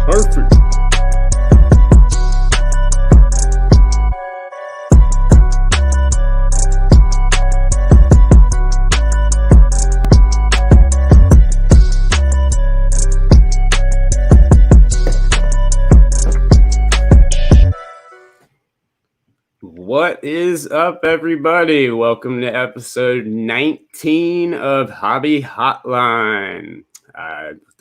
Perfect. What is up, everybody? Welcome to episode 19 of Hobby Hotline.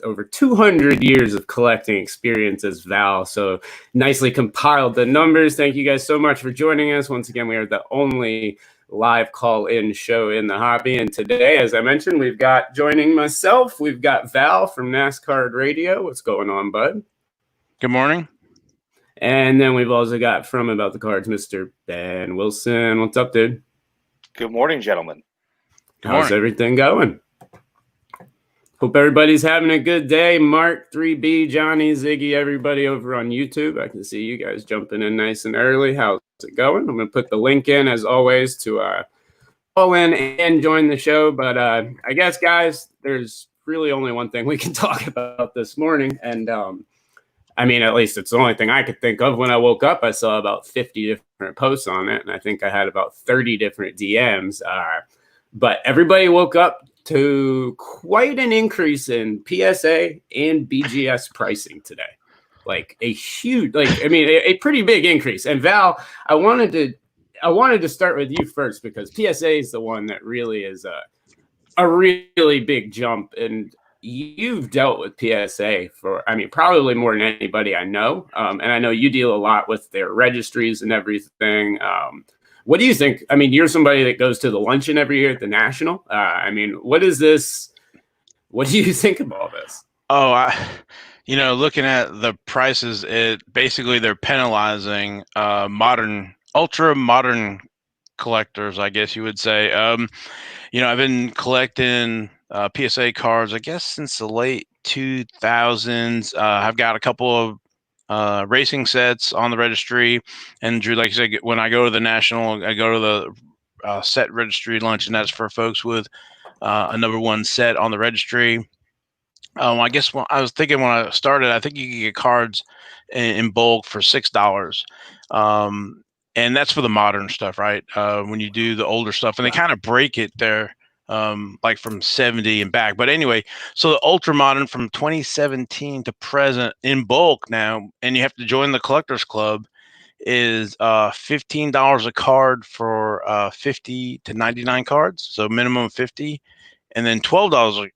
Over 200 years of collecting experience as Val, so nicely compiled the numbers. Thank you guys so much for joining us. Once again, we are the only live call-in show in the hobby, and today, as I mentioned, we've got joining myself, we've got Val from NASCAR Radio. What's going on, bud? Good morning. And then we've also got from About the Cards, Mr. Ben Wilson. What's up, dude? Good morning, gentlemen. How's everything going? Hope everybody's having a good day. Mark, 3B, Johnny, Ziggy, everybody over on YouTube. I can see you guys jumping in nice and early. How's it going? I'm going to put the link in, as always, to call in and join the show. But I guess, guys, there's really only one thing we can talk about this morning. And I mean, at least it's the only thing I could think of. When I woke up, I saw about 50 different posts on it, and I think I had about 30 different DMs. But everybody woke up to quite an increase in PSA and BGS pricing today. Like a huge, a pretty big increase. And Val, I wanted to start with you first, because PSA is the one that really is a really big jump. And you've dealt with PSA for, probably more than anybody I know. And I know you deal a lot with their registries and everything. What do you think? I mean, you're somebody that goes to the luncheon every year at the National. What is this? What do you think of all this? Oh, looking at the prices, they're penalizing ultra modern collectors, I guess you would say. I've been collecting PSA cards, I guess, since the late 2000s. I've got a couple of racing sets on the registry, and Drew, like you said, when I go to the National, I go to the set registry lunch, and that's for folks with a number one set on the registry. I guess when I started, I think you could get cards in bulk for $6. And that's for the modern stuff, right? When you do the older stuff, and they kind of break it there, like from 70 and back. But anyway, so the ultra modern from 2017 to present in bulk now, and you have to join the collectors club, is $15 a card for 50 to 99 cards, so minimum 50, and then $12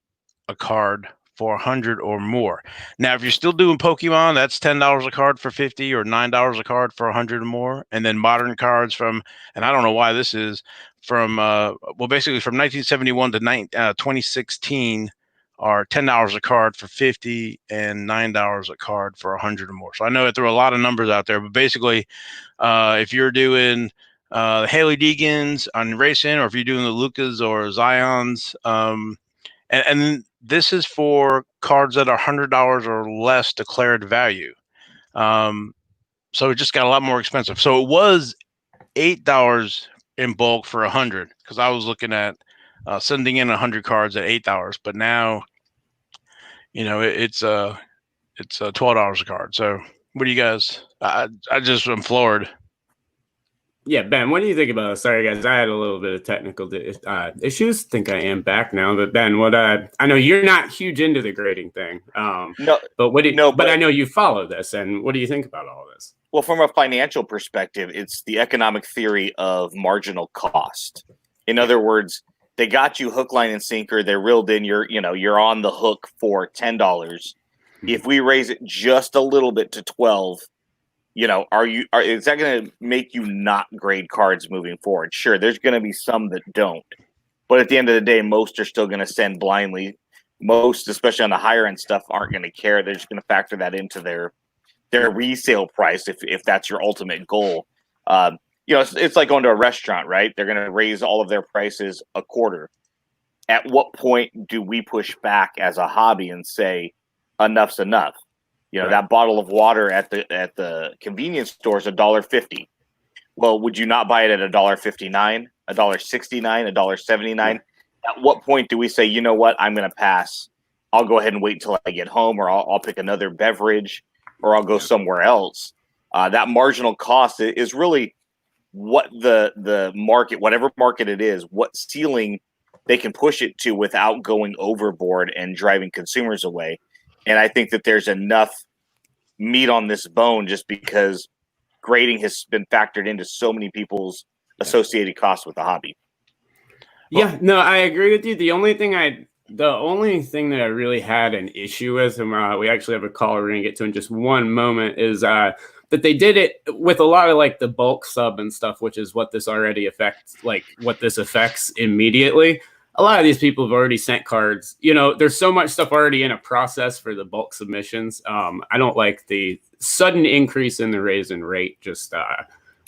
a card for 100 or more. Now, if you're still doing Pokemon, that's $10 a card for 50 or $9 a card for 100 or more. And then modern cards from, and I don't know why this is, from basically from 1971 to 2016 are $10 a card for 50 and $9 a card for 100 or more. So I know that there are a lot of numbers out there, but basically, if you're doing Haley Deegan's on racing, or if you're doing the Lucas or Zions, and this is for cards that are $100 or less declared value. So it just got a lot more expensive. So it was $8 in bulk for 100, because I was looking at sending in 100 cards at $8, but now, it's $12 a card. So what do you guys? I'm floored. Yeah, Ben, what do you think about it? Sorry, guys, I had a little bit of technical issues. Think I am back now, but Ben, I know you're not huge into the grading thing. No, but I know you follow this, and what do you think about all of this? Well, from a financial perspective, it's the economic theory of marginal cost. In other words, they got you hook, line, and sinker. They're reeled in. You're on the hook for $10. If we raise it just a little bit to 12, is that going to make you not grade cards moving forward? Sure, there's going to be some that don't, but at the end of the day, most are still going to send blindly. Most, especially on the higher end stuff, aren't going to care. They're just going to factor that into their resale price if that's your ultimate goal. It's like going to a restaurant, right? They're going to raise all of their prices a quarter. At what point do we push back as a hobby and say enough's enough? Right. That bottle of water at the convenience store is $1.50. Well, would you not buy it at $1.59, $1.69, $1.79? At what point do we say, you know what, I'm going to pass? I'll go ahead and wait until I get home, or I'll pick another beverage, or I'll go somewhere else. That marginal cost is really what the market, whatever market it is, what ceiling they can push it to without going overboard and driving consumers away. And I think that there's enough meat on this bone just because grading has been factored into so many people's associated costs with the hobby. Yeah, no, I agree with you. The only thing that I really had an issue with, and we actually have a call we're going to get to in just one moment, is that they did it with a lot of like the bulk sub and stuff, which is what this already affects, like what this affects immediately. A lot of these people have already sent cards. You know, there's so much stuff already in a process for the bulk submissions. I don't like the sudden increase in the raise in rate just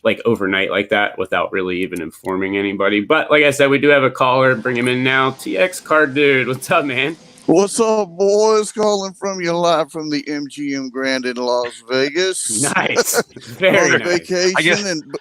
like overnight like that without really even informing anybody. But like I said, we do have a caller. Bring him in now. TX Card Dude, what's up, man? What's up, boys? Calling from you live from the MGM Grand in Las Vegas. Nice. Very on nice. Vacation and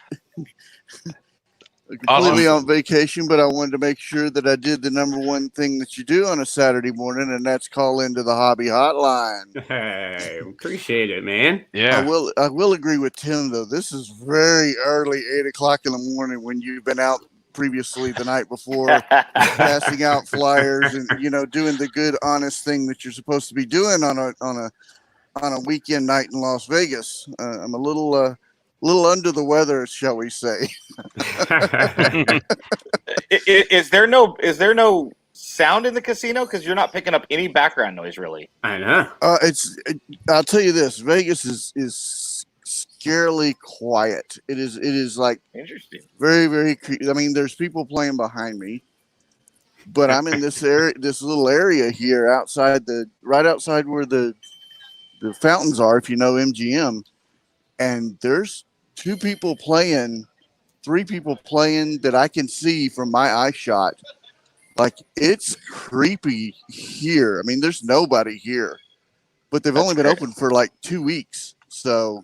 completely on vacation, but I wanted to make sure that I did the number one thing that you do on a Saturday morning, and that's call into the hobby hotline. Hey, appreciate it, man. Yeah. I will agree with Tim though. This is very early, 8 o'clock in the morning when you've been out previously the night before, passing out flyers and doing the good, honest thing that you're supposed to be doing on a weekend night in Las Vegas. I'm a little under the weather, shall we say? Is there no sound in the casino? Because you're not picking up any background noise, really. I know. I'll tell you this: Vegas is scarily quiet. It is like Interesting. Very, very. I mean, there's people playing behind me, but I'm in this area, this little area here right outside where the fountains are. If you know MGM, and there's 2 people playing, 3 people playing that I can see from my eye shot. Like, it's creepy here. I mean, there's nobody here, but they've only been open for like 2 weeks. So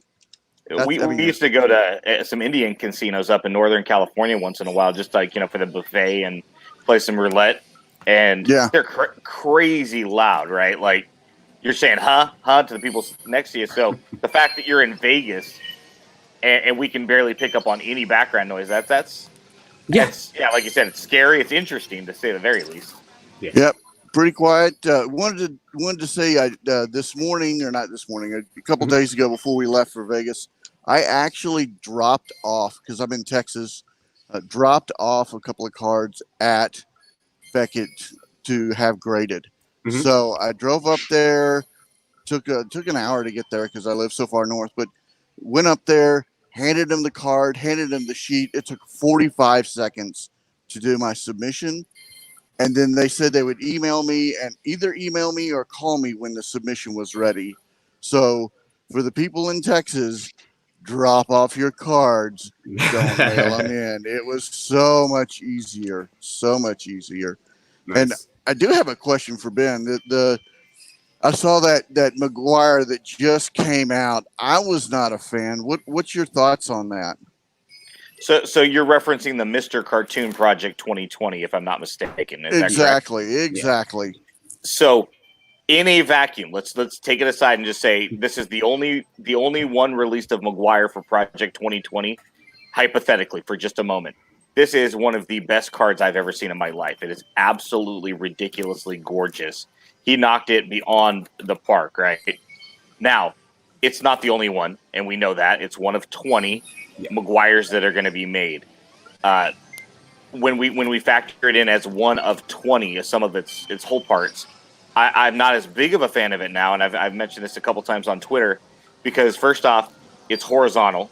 we used to go to some Indian casinos up in Northern California once in a while, just like, for the buffet and play some roulette. And they're crazy loud, right? Like, you're saying, huh, to the people next to you. So the fact that you're in Vegas and we can barely pick up on any background noise, that's like you said, it's scary. It's interesting, to say the very least. Yeah. Yep. Pretty quiet. Wanted to say this morning, or not this morning, a couple days ago before we left for Vegas, I actually dropped off, because I'm in Texas, dropped off a couple of cards at Beckett to have graded. Mm-hmm. So I drove up there, took an hour to get there because I live so far north, but went up there, handed him the card, handed him the sheet. It took 45 seconds to do my submission. And then they said they would email me or call me when the submission was ready. So for the people in Texas, drop off your cards, don't mail them in. It was so much easier. Nice. And I do have a question for Ben. I saw that McGuire that just came out. I was not a fan. What's your thoughts on that? So you're referencing the Mr. Cartoon Project 2020, if I'm not mistaken. Is exactly. Yeah. So in a vacuum, let's take it aside and just say this is the only one released of McGuire for Project 2020. Hypothetically, for just a moment, this is one of the best cards I've ever seen in my life. It is absolutely ridiculously gorgeous. He knocked it beyond the park, right? Now, it's not the only one, and we know that. It's one of 20 McGuires that are going to be made. When we factor it in as one of 20, some of its whole parts, I'm not as big of a fan of it now, and I've mentioned this a couple times on Twitter, because first off, it's horizontal.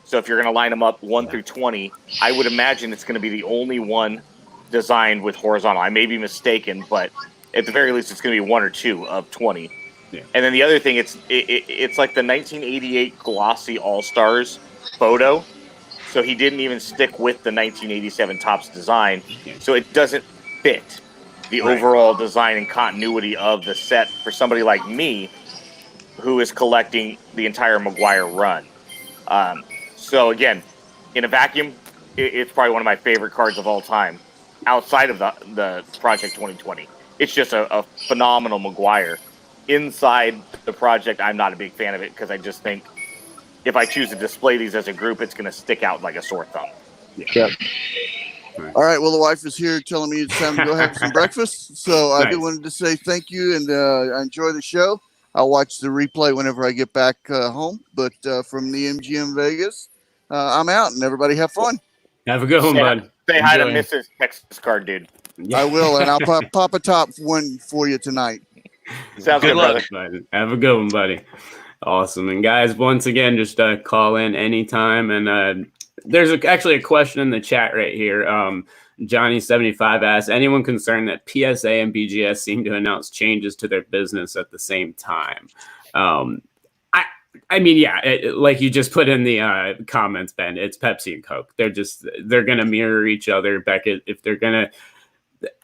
So if you're going to line them up 1 through 20, I would imagine it's going to be the only one designed with horizontal. I may be mistaken, but at the very least, it's going to be 1 or 2 of 20. Yeah. And then the other thing, it's like the 1988 glossy All-Stars photo. So he didn't even stick with the 1987 Topps design. So it doesn't fit the overall design and continuity of the set for somebody like me who is collecting the entire McGuire run. So again, in a vacuum, it's probably one of my favorite cards of all time. Outside of the Project 2020, it's just a phenomenal Maguire. Inside the project, I'm not a big fan of it because I just think if I choose to display these as a group, it's going to stick out like a sore thumb. Yeah. All right. Well, the wife is here telling me it's time to go have some breakfast. So I do wanted to say thank you and I enjoy the show. I'll watch the replay whenever I get back home. But from the MGM Vegas, I'm out, and everybody have fun. Have a good one, bud. Say hi to Mrs. Texas card, dude. Yeah. I will, and I'll pop a top one for you tonight. Sounds good, brother. Have a good one, buddy. Awesome. And guys, once again, just call in anytime. And there's actually a question in the chat right here. Johnny75 asks, anyone concerned that PSA and BGS seem to announce changes to their business at the same time? I mean, yeah, like you just put in the comments, Ben, it's Pepsi and Coke. They're going to mirror each other. Beckett,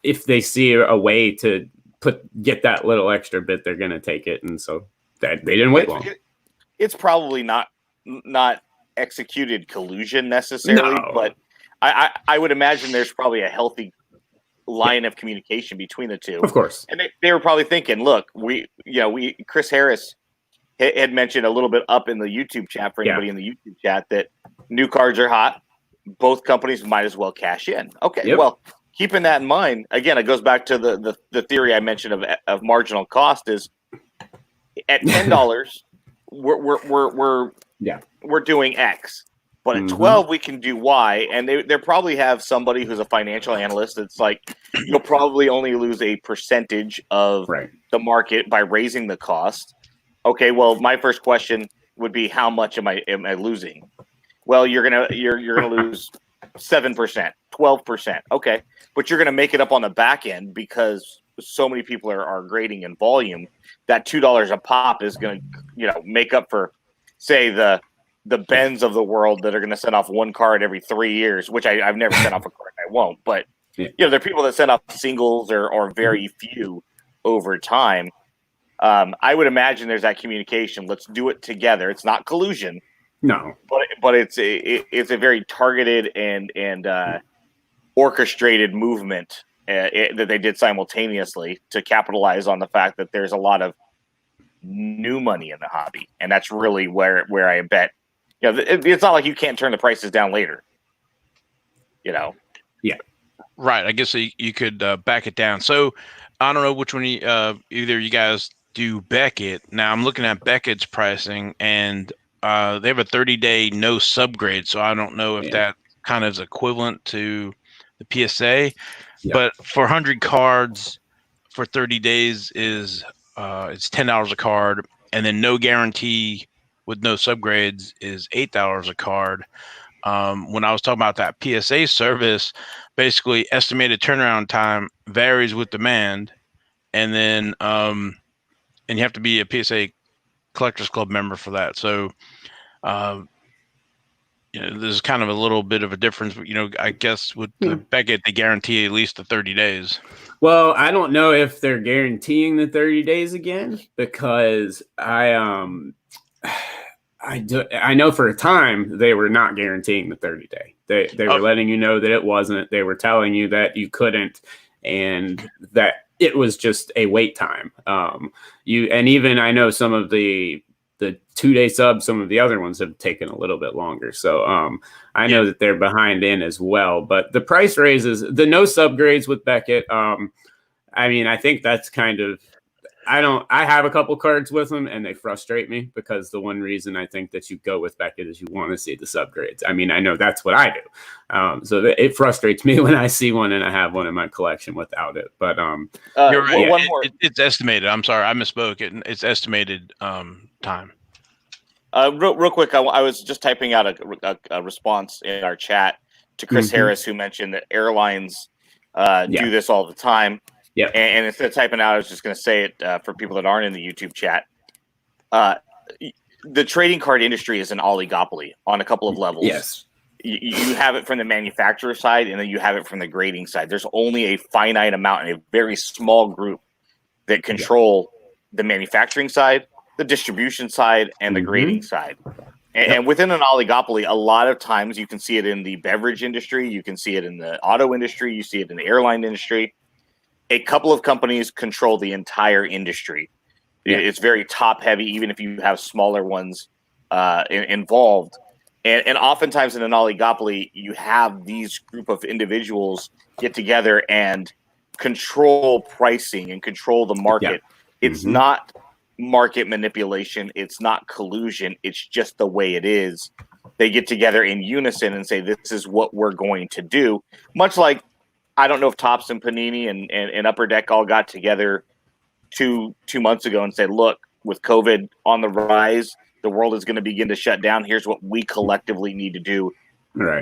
if they see a way to get that little extra bit, they're going to take it. And so they didn't wait long. It's probably not executed collusion necessarily, but I would imagine there's probably a healthy line of communication between the two. Of course. And they were probably thinking, look, Chris Harris had mentioned a little bit up in the YouTube chat for anybody in the YouTube chat that new cards are hot. Both companies might as well cash in. Okay. Well, keeping that in mind, again, it goes back to the theory I mentioned of marginal cost is at $10, we're doing X. But at 12, we can do Y, and they probably have somebody who's a financial analyst that's like, you'll probably only lose a percentage of the market by raising the cost. Okay, well, my first question would be, how much am I losing? Well, you're gonna lose 7%, 12%. Okay, but you're gonna make it up on the back end because so many people are grading in volume. That $2 a pop is gonna make up for, say, the Bens of the world that are going to send off one card every 3 years, which I've never sent off a card. I won't. But, there are people that send off singles or very few over time. I would imagine there's that communication. Let's do it together. It's not collusion. No. But it's a very targeted and orchestrated movement that they did simultaneously to capitalize on the fact that there's a lot of new money in the hobby. And that's really where I bet. It's not like you can't turn the prices down later. Yeah. Right. I guess you could back it down. So I don't know which one either you guys do Beckett. Now I'm looking at Beckett's pricing, and they have a 30-day no subgrade. So I don't know if that kind of is equivalent to the PSA. But for 100 cards for 30 days is it's $10 a card, and then no guarantee with no subgrades is $8 a card. When I was talking about that PSA service, basically estimated turnaround time varies with demand, and then and you have to be a PSA Collectors Club member for that. So there's kind of a little bit of a difference. I guess with the Beckett, they guarantee at least the 30 days. Well, I don't know if they're guaranteeing the 30 days again, because I know for a time they were not guaranteeing the 30-day. They were letting you know that it wasn't. They were telling you that you couldn't, and that it was just a wait time. Even I know some of the 2-day subs, some of the other ones have taken a little bit longer. So I know that they're behind in as well. But the price raises, the no subgrades with Beckett. I think that's kind of. I have a couple cards with them, and they frustrate me because the one reason I think that you go with Beckett is you want to see the subgrades. I know that's what I do. So it frustrates me when I see one and I have one in my collection without it. But you're right. One more. It's estimated. I'm sorry, I misspoke. It's estimated time. Real quick, I was just typing out a response in our chat to Chris Harris, who mentioned that airlines do this all the time. Yeah, and instead of typing out, I was just going to say it for people that aren't in the YouTube chat. The trading card industry is an oligopoly on a couple of levels. Yes, you have it from the manufacturer side, and then you have it from the grading side. There's only a finite amount and a very small group that control the manufacturing side, the distribution side, and the grading side. And within an oligopoly, a lot of times you can see it in the beverage industry, you can see it in the auto industry, you see it in the airline industry. A couple of companies control the entire industry. Yeah. It's very top heavy, even if you have smaller ones involved. And oftentimes in an oligopoly, you have these group of individuals get together and control pricing and control the market. Yeah. It's not market manipulation. It's not collusion. It's just the way it is. They get together in unison and say, this is what we're going to do. Much like, I don't know if Topps and Panini and Upper Deck all got together two months ago and said, look, with COVID on the rise, the world is going to begin to shut down. Here's what we collectively need to do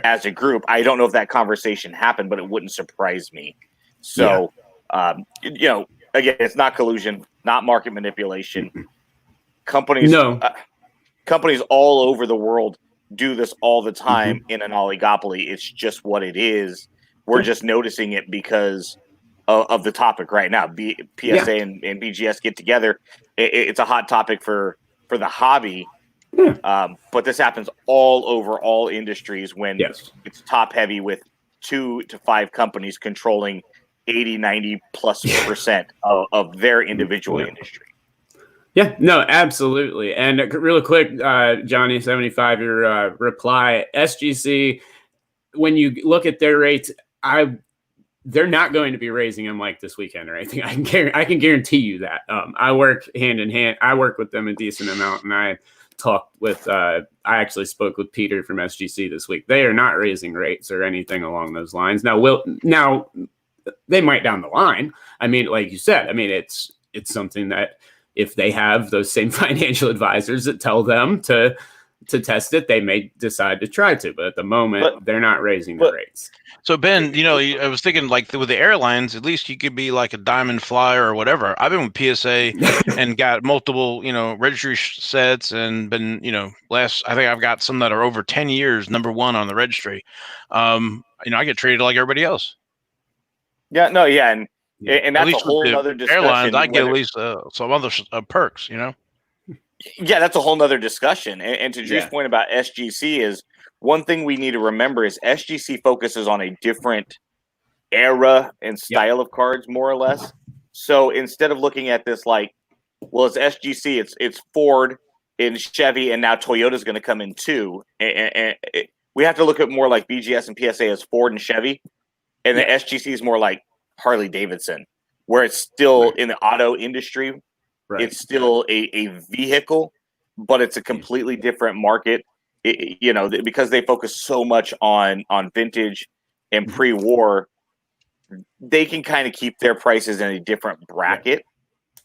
as a group. I don't know if that conversation happened, but it wouldn't surprise me. So, again, it's not collusion, not market manipulation. Companies all over the world do this all the time in an oligopoly. It's just what it is. We're just noticing it because of the topic right now. PSA and BGS get together. It's a hot topic for the hobby. But this happens all over all industries when it's top heavy with 2 to 5 companies controlling 80, 90+% of their individual industry. Yeah, no, absolutely. And real quick, Johnny 75, your reply, SGC, when you look at their rates, they're not going to be raising them like this weekend or anything. I can guarantee you that. I work hand in hand. I work with them a decent amount, and I actually spoke with Peter from SGC this week. They are not raising rates or anything along those lines. Now they might down the line. I mean, like you said, I mean, it's something that if they have those same financial advisors that tell them to test it, they may decide to try to. But at the moment, they're not raising the rates. So Ben, I was thinking like with the airlines, at least you could be like a diamond flyer or whatever. I've been with PSA and got multiple, registry sets and been, I think I've got some that are over 10 years, number one on the registry. I get treated like everybody else. Yeah, no, yeah. And that's a whole other discussion. Airlines, I get at least some other perks, Yeah, that's a whole nother discussion. And to Drew's point about SGC is one thing we need to remember is SGC focuses on a different era and style of cards, more or less. So instead of looking at this like, well, it's SGC, it's Ford and Chevy, and now Toyota's going to come in too. And we have to look at more like BGS and PSA as Ford and Chevy, and the SGC is more like Harley Davidson, where it's still in the auto industry. Right. It's still a vehicle, but it's a completely different market. Because they focus so much on vintage and pre-war, they can kind of keep their prices in a different bracket.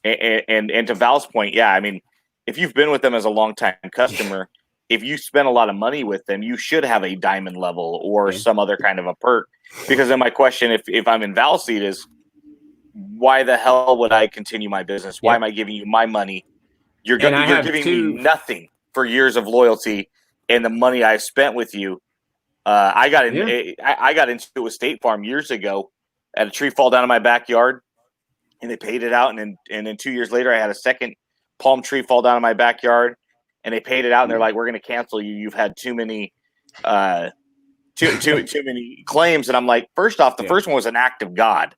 And to Val's point, I mean, if you've been with them as a longtime customer, if you spend a lot of money with them, you should have a diamond level or some other kind of a perk. Because then my question, if I'm in Val's seat, is why the hell would I continue my business? Why am I giving you my money? You're giving me nothing for years of loyalty and the money I spent with you. I got into it with State Farm years ago. I had a tree fall down in my backyard, and they paid it out. And then 2 years later, I had a second palm tree fall down in my backyard, and they paid it out. And they're like, "We're going to cancel you. You've had too many many claims." And I'm like, first off, the first one was an act of God.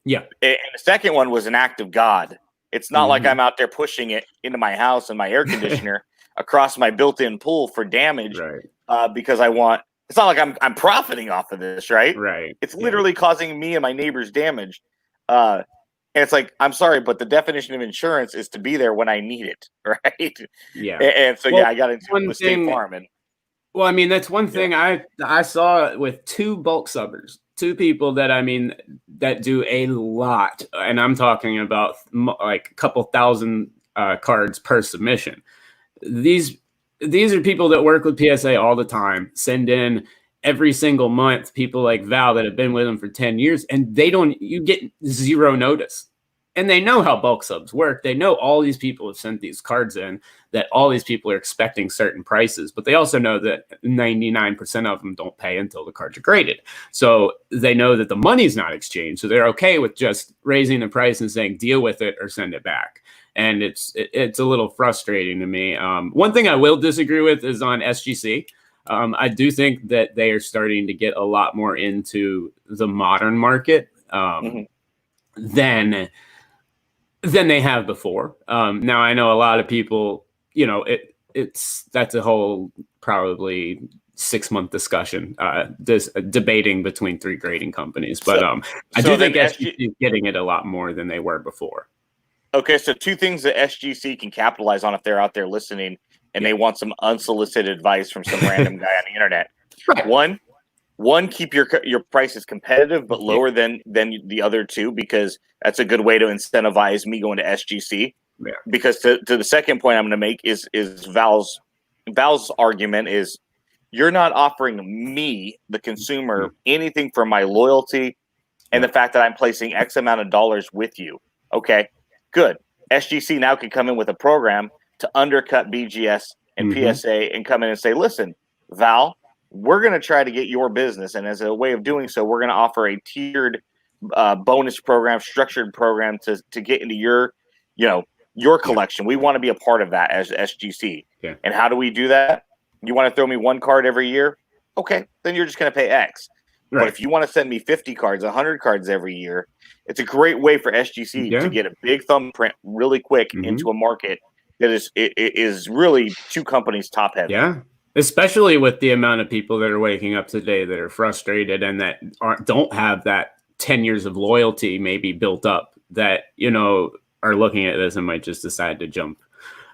Yeah. And the second one was an act of God. It's not like I'm out there pushing it into my house and my air conditioner across my built-in pool for damage because I want – it's not like I'm profiting off of this, right? Right. It's literally causing me and my neighbors damage. And it's like, I'm sorry, but the definition of insurance is to be there when I need it, right? Yeah. And so, I got into it with State Farm. Well, I mean, that's one thing I saw with 2 bulk subbers. 2 people that do a lot, and I'm talking about like a couple thousand cards per submission. These are people that work with PSA all the time, send in every single month, people like Val that have been with them for 10 years, and you get zero notice. And they know how bulk subs work. They know all these people have sent these cards in, that all these people are expecting certain prices, but they also know that 99% of them don't pay until the cards are graded. So they know that the money's not exchanged. So they're okay with just raising the price and saying, deal with it or send it back. and it's a little frustrating to me. One thing I will disagree with is on SGC. I do think that they are starting to get a lot more into the modern market than they have before. Now I know a lot of people, that's a whole probably 6-month discussion, debating between 3 grading companies. But I do think SGC is getting it a lot more than they were before. Okay, so 2 things that SGC can capitalize on if they're out there listening and they want some unsolicited advice from some random guy on the internet. Right. One, keep your prices competitive but lower than the other 2, because that's a good way to incentivize me going to SGC. Yeah. Because to the second point I'm going to make is Val's argument is, you're not offering me, the consumer, anything for my loyalty and the fact that I'm placing X amount of dollars with you. Okay, good. SGC now can come in with a program to undercut BGS and PSA and come in and say, listen, Val, we're going to try to get your business. And as a way of doing so, we're going to offer a tiered bonus program, structured program to get into your collection. We want to be a part of that as SGC. Yeah. And how do we do that? You want to throw me 1 card every year? Okay, then you're just going to pay X. Right. But if you want to send me 50 cards, 100 cards every year, it's a great way for SGC to get a big thumbprint really quick into a market that is really 2 companies top heavy. Yeah, especially with the amount of people that are waking up today that are frustrated and that don't have that 10 years of loyalty maybe built up, that are looking at this and might just decide to jump.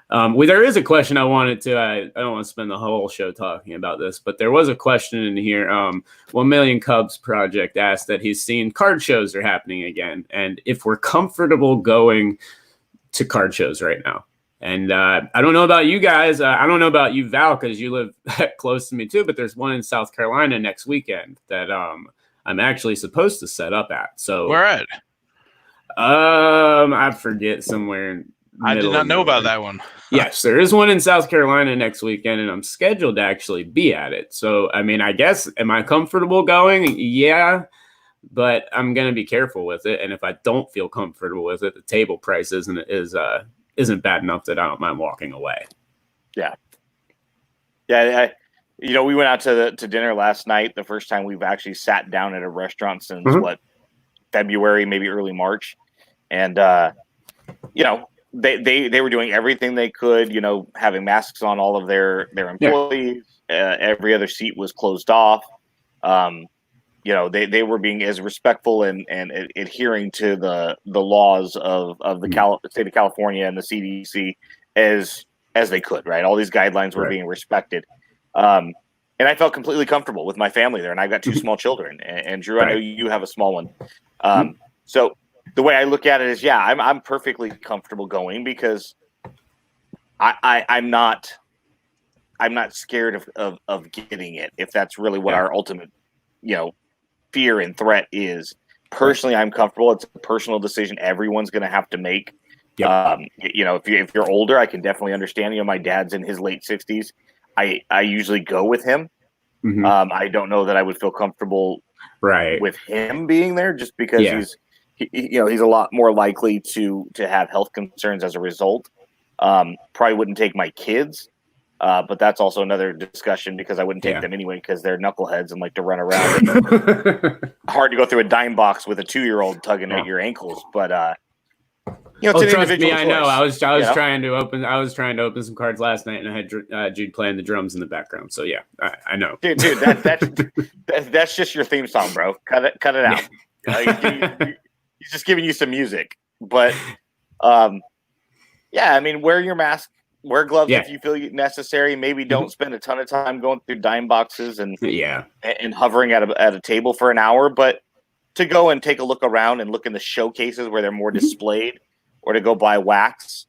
There is a question I wanted to, I don't want to spend the whole show talking about this, but there was a question in here. 1 Million Cubs Project asked that he's seen card shows are happening again, and if we're comfortable going to card shows right now. And I don't know about you guys. I don't know about you, Val, because you live close to me too, but there's one in South Carolina next weekend that I'm actually supposed to set up at. So where at? I forget, somewhere. I did not know about that one. Yes, there is one in South Carolina next weekend, and I'm scheduled to actually be at it. So, I mean, I guess, am I comfortable going? Yeah, but I'm going to be careful with it. And if I don't feel comfortable with it, the table price isn't bad enough that I don't mind walking away. Yeah. Yeah. We went out to dinner last night. The first time we've actually sat down at a restaurant since February, maybe early March. And, they were doing everything they could, having masks on all of their employees. Every other seat was closed off. They were being as respectful and adhering to the laws of the state of California and the CDC as they could, right? All these guidelines were being respected. And I felt completely comfortable with my family there. And I've got 2 small children. And Drew, I know you have a small one. So the way I look at it is, I'm perfectly comfortable going, because I'm not scared of getting it, if that's really what our ultimate, fear and threat is. Personally, I'm comfortable. It's a personal decision everyone's going to have to make. Yep. If you're older, I can definitely understand. My dad's in his late 60s. I usually go with him. I don't know that I would feel comfortable with him being there, just because he's a lot more likely to have health concerns as a result. Probably wouldn't take my kids, but that's also another discussion, because I wouldn't take them anyway, because they're knuckleheads and like to run around. Hard to go through a dime box with a 2-year-old tugging at your ankles, but it's an trust me, choice. I know. I was trying to open some cards last night, and I had Jude playing the drums in the background. So yeah, I know. Dude, that's just your theme song, bro. Cut it out. He's just giving you some music, but wear your mask, wear gloves if you feel necessary. Maybe don't spend a ton of time going through dime boxes and hovering at a table for an hour, but to go and take a look around and look in the showcases where they're more displayed, or to go buy wax.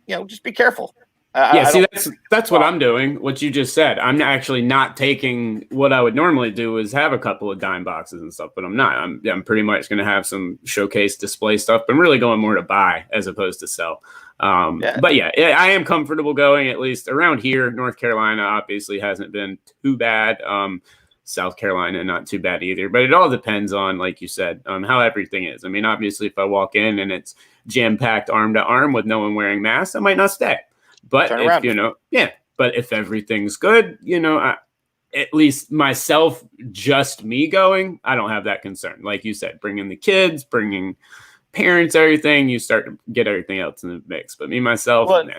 Just be careful. That's what I'm doing. What you just said. I'm actually not taking what I would normally do, is have a couple of dime boxes and stuff, but I'm not. I'm pretty much going to have some showcase display stuff. But I'm really going more to buy as opposed to sell. But I am comfortable going, at least around here. North Carolina obviously hasn't been too bad. South Carolina, not too bad either. But it all depends on, like you said, how everything is. I mean, obviously, if I walk in and it's jam-packed arm to arm with no one wearing masks, I might not stay. But Turn if around. but if everything's good, at least myself, just me going, I don't have that concern. Like you said, bringing the kids, bringing parents, everything, you start to get everything else in the mix. But me, myself, Well, nah.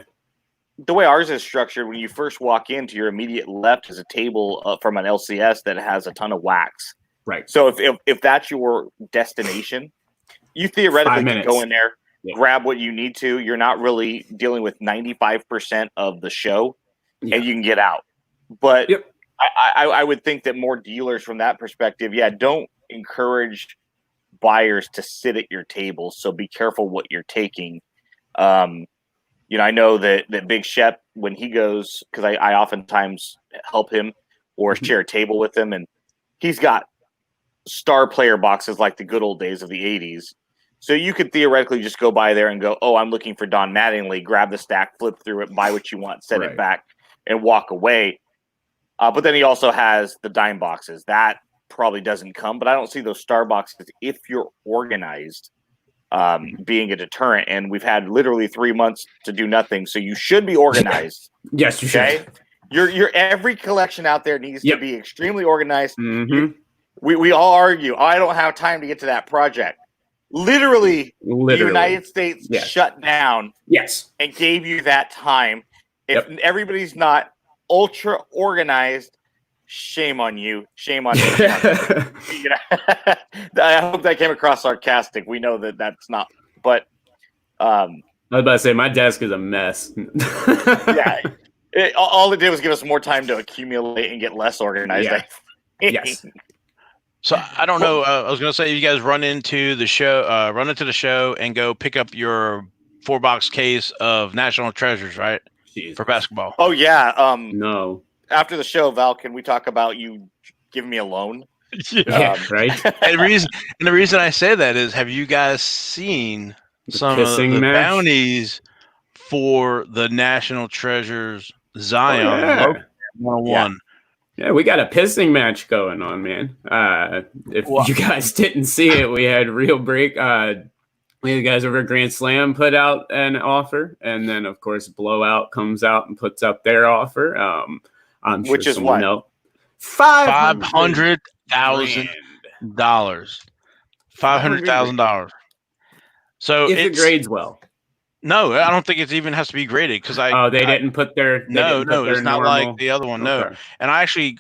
The way ours is structured, when you first walk in, to your immediate left is a table from an LCS that has a ton of wax. Right. So if that's your destination, you theoretically can go in there, grab what you need to. You're not really dealing with 95% of the show, and you can get out. But I would think that more dealers from that perspective, don't encourage buyers to sit at your table. So be careful what you're taking. I know that Big Shep, when he goes, because I oftentimes help him or share a table with him, and he's got star player boxes like the good old days of the 80s. So you could theoretically just go by there and go, oh, I'm looking for Don Mattingly, grab the stack, flip through it, buy what you want, set it back, and walk away. But then he also has the dime boxes. That probably doesn't come, but I don't see those star boxes if you're organized being a deterrent. And we've had literally 3 months to do nothing. So you should be organized. Yes, you should. Your every collection out there needs to be extremely organized. Mm-hmm. We all argue, I don't have time to get to that project. Literally. The United States shut down and gave you that time. If everybody's not ultra organized, shame on you. Shame on you. I hope that came across sarcastic. We know that that's not. But I was about to say, my desk is a mess. All it did was give us more time to accumulate and get less organized. Yes. So I don't know. I was going to say, you guys run into the show and go pick up your 4-box case of National Treasures, right? Jeez. For basketball. Oh yeah. No. After the show, Val, can we talk about you giving me a loan? Right. And the reason I say that is, have you guys seen some of the bounties for the National Treasures Zion 101? Yeah, we got a pissing match going on, man. If you guys didn't see it, we had Real Break. We had the guys over at Grand Slam put out an offer, and then of course Blowout comes out and puts up their offer. I'm sure which is what? $500,000. $500,000. So if it grades well. No, I don't think it even has to be graded because they didn't put their no, it's not normal... like the other one. No, and I actually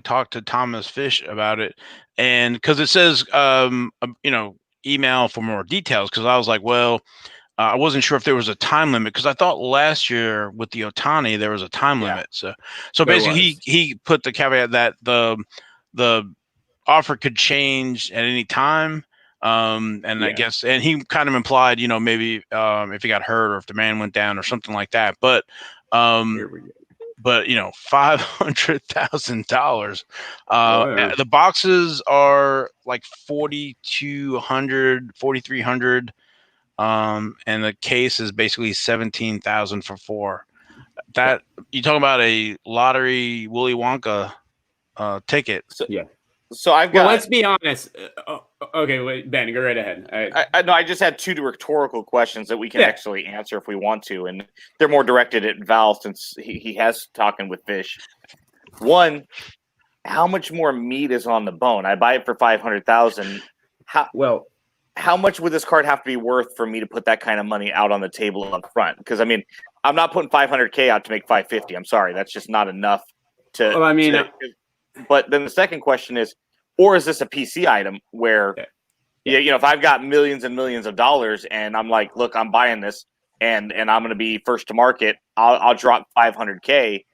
talked to Thomas Fish about it, and because it says email for more details, because I was like, well, I wasn't sure if there was a time limit, because I thought last year with the Otani there was a time limit. So basically he put the caveat that the offer could change at any time. I guess, and he kind of implied, maybe if he got hurt or if demand went down or something like that. But $500,000. The boxes are like 4,200, 4,300. And the case is basically 17,000 for 4. That you talking about a lottery Willy Wonka ticket? So I've got. Well, let's be honest. Okay, wait, Ben, go right ahead. I just had 2 rhetorical questions that we can actually answer if we want to, and they're more directed at Val since he has talking with Fish. One, how much more meat is on the bone? I buy it for $500,000. How much would this card have to be worth for me to put that kind of money out on the table up front? Because I'm not putting $500K out to make $550. I'm sorry, that's just not enough to. But then the second question is, or is this a PC item where, if I've got millions and millions of dollars and I'm like, look, I'm buying this and I'm going to be first to market, I'll drop $500K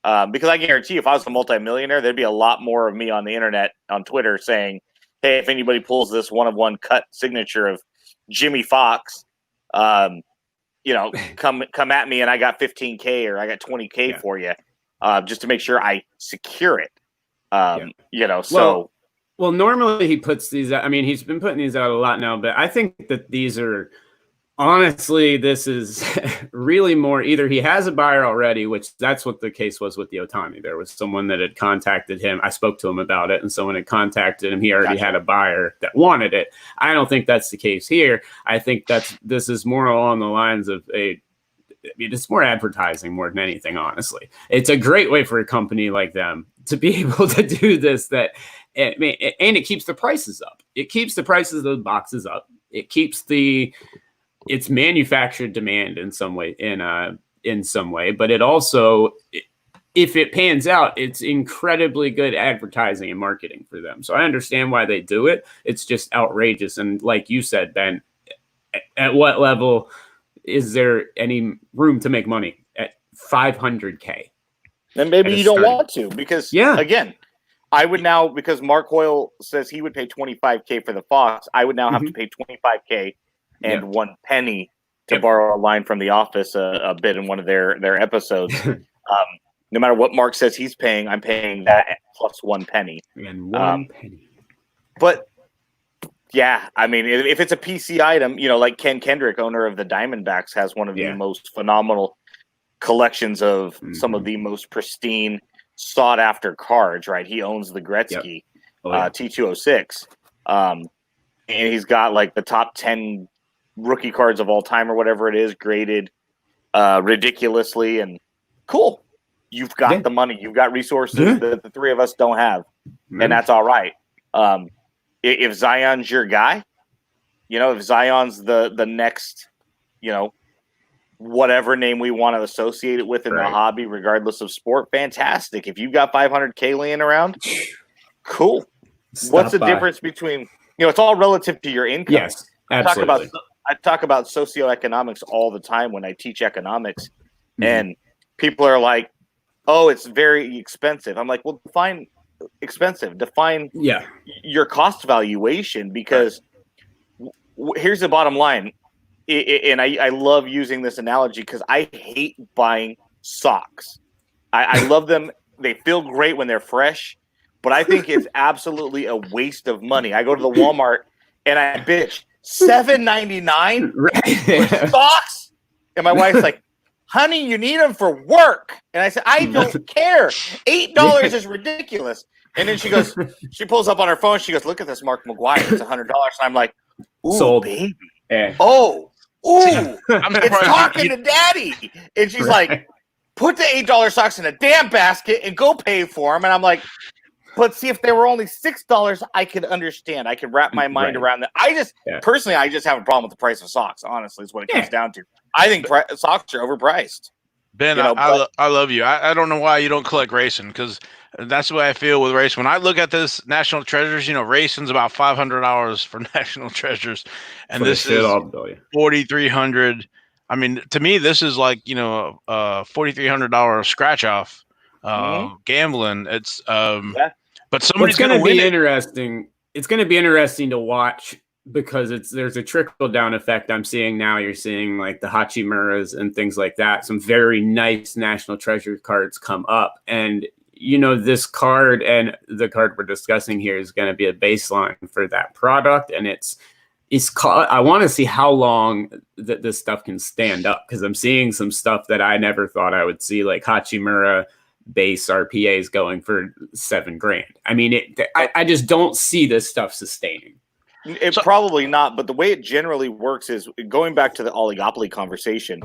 because I guarantee if I was a multimillionaire, there'd be a lot more of me on the internet, on Twitter saying, hey, if anybody pulls this one-of-one cut signature of Jimmy Fox, come at me and I got 15K or I got 20K for you, just to make sure I secure it. Well, normally he puts these out. I mean, he's been putting these out a lot now, but I think that these are Honestly, this is really more either he has a buyer already, which that's what the case was with the Otani. There was someone that had contacted him. I spoke to him about it, and someone had contacted him. He already had a buyer that wanted it. I don't think that's the case here. I think this is more along the lines of it's more advertising more than anything, honestly. It's a great way for a company like them to be able to do this, and it keeps the prices up. It keeps the prices of those boxes up. It keeps it's manufactured demand in some way, but it also, if it pans out, it's incredibly good advertising and marketing for them. So I understand why they do it. It's just outrageous. And like you said, Ben, at what level is there any room to make money at $500K? Then maybe you don't want to, because again, I would now, because Mark Hoyle says he would pay $25K for the Fox, I would now have to pay $25K and 1 penny to borrow a line from The Office a bit in one of their episodes. No matter what Mark says he's paying, I'm paying that plus 1 penny. And 1 penny. But yeah, I mean, if it's a PC item, like Ken Kendrick, owner of the Diamondbacks, has one of the most phenomenal collections of some of the most pristine, sought-after cards, right? He owns the Gretzky T206. And he's got like the top 10 rookie cards of all time or whatever it is, graded ridiculously, and cool. You've got the money. You've got resources that the three of us don't have, and that's all right. If Zion's your guy, if Zion's the next, whatever name we want to associate it with in the hobby, regardless of sport, fantastic. If you've got $500K laying around, cool. What's the difference between, it's all relative to your income. Yes, absolutely. I talk about socioeconomics all the time when I teach economics, and people are like, "Oh, it's very expensive." I'm like, "Well, define expensive. Define your cost valuation, because here's the bottom line." And I love using this analogy because I hate buying socks. I love them. They feel great when they're fresh, but I think it's absolutely a waste of money. I go to the Walmart and I bitch. $7.99 for socks, and my wife's like, "Honey, you need them for work." And I said, "I don't care. $8 is ridiculous." And then she pulls up on her phone. She goes, "Look at this Mark McGuire. It's $100." And I'm like, "Ooh, sold, baby. Oh, ooh, it's talking to daddy." And she's like, "Put the $8 socks in a damn basket and go pay for them." And I'm like, but see, if they were only $6, I could understand. I could wrap my mind around that. Personally, I just have a problem with the price of socks. Honestly, is what it comes down to. I think socks are overpriced. Ben, I love you. I don't know why you don't collect racing, because that's the way I feel with racing. When I look at this National Treasures, racing's about $500 for National Treasures, and this is $4,300. I mean, to me, this is like $4,300 scratch off gambling. It's but somebody's going to be interesting. It's going to be interesting to watch, because there's a trickle down effect I'm seeing now. You're seeing like the Hachimuras and things like that. Some very nice National Treasure cards come up, and this card and the card we're discussing here is going to be a baseline for that product, and I want to see how long that this stuff can stand up, because I'm seeing some stuff that I never thought I would see, like Hachimura base RPAs going for $7,000. I mean, I just don't see this stuff sustaining. Probably not, but the way it generally works is, going back to the oligopoly conversation.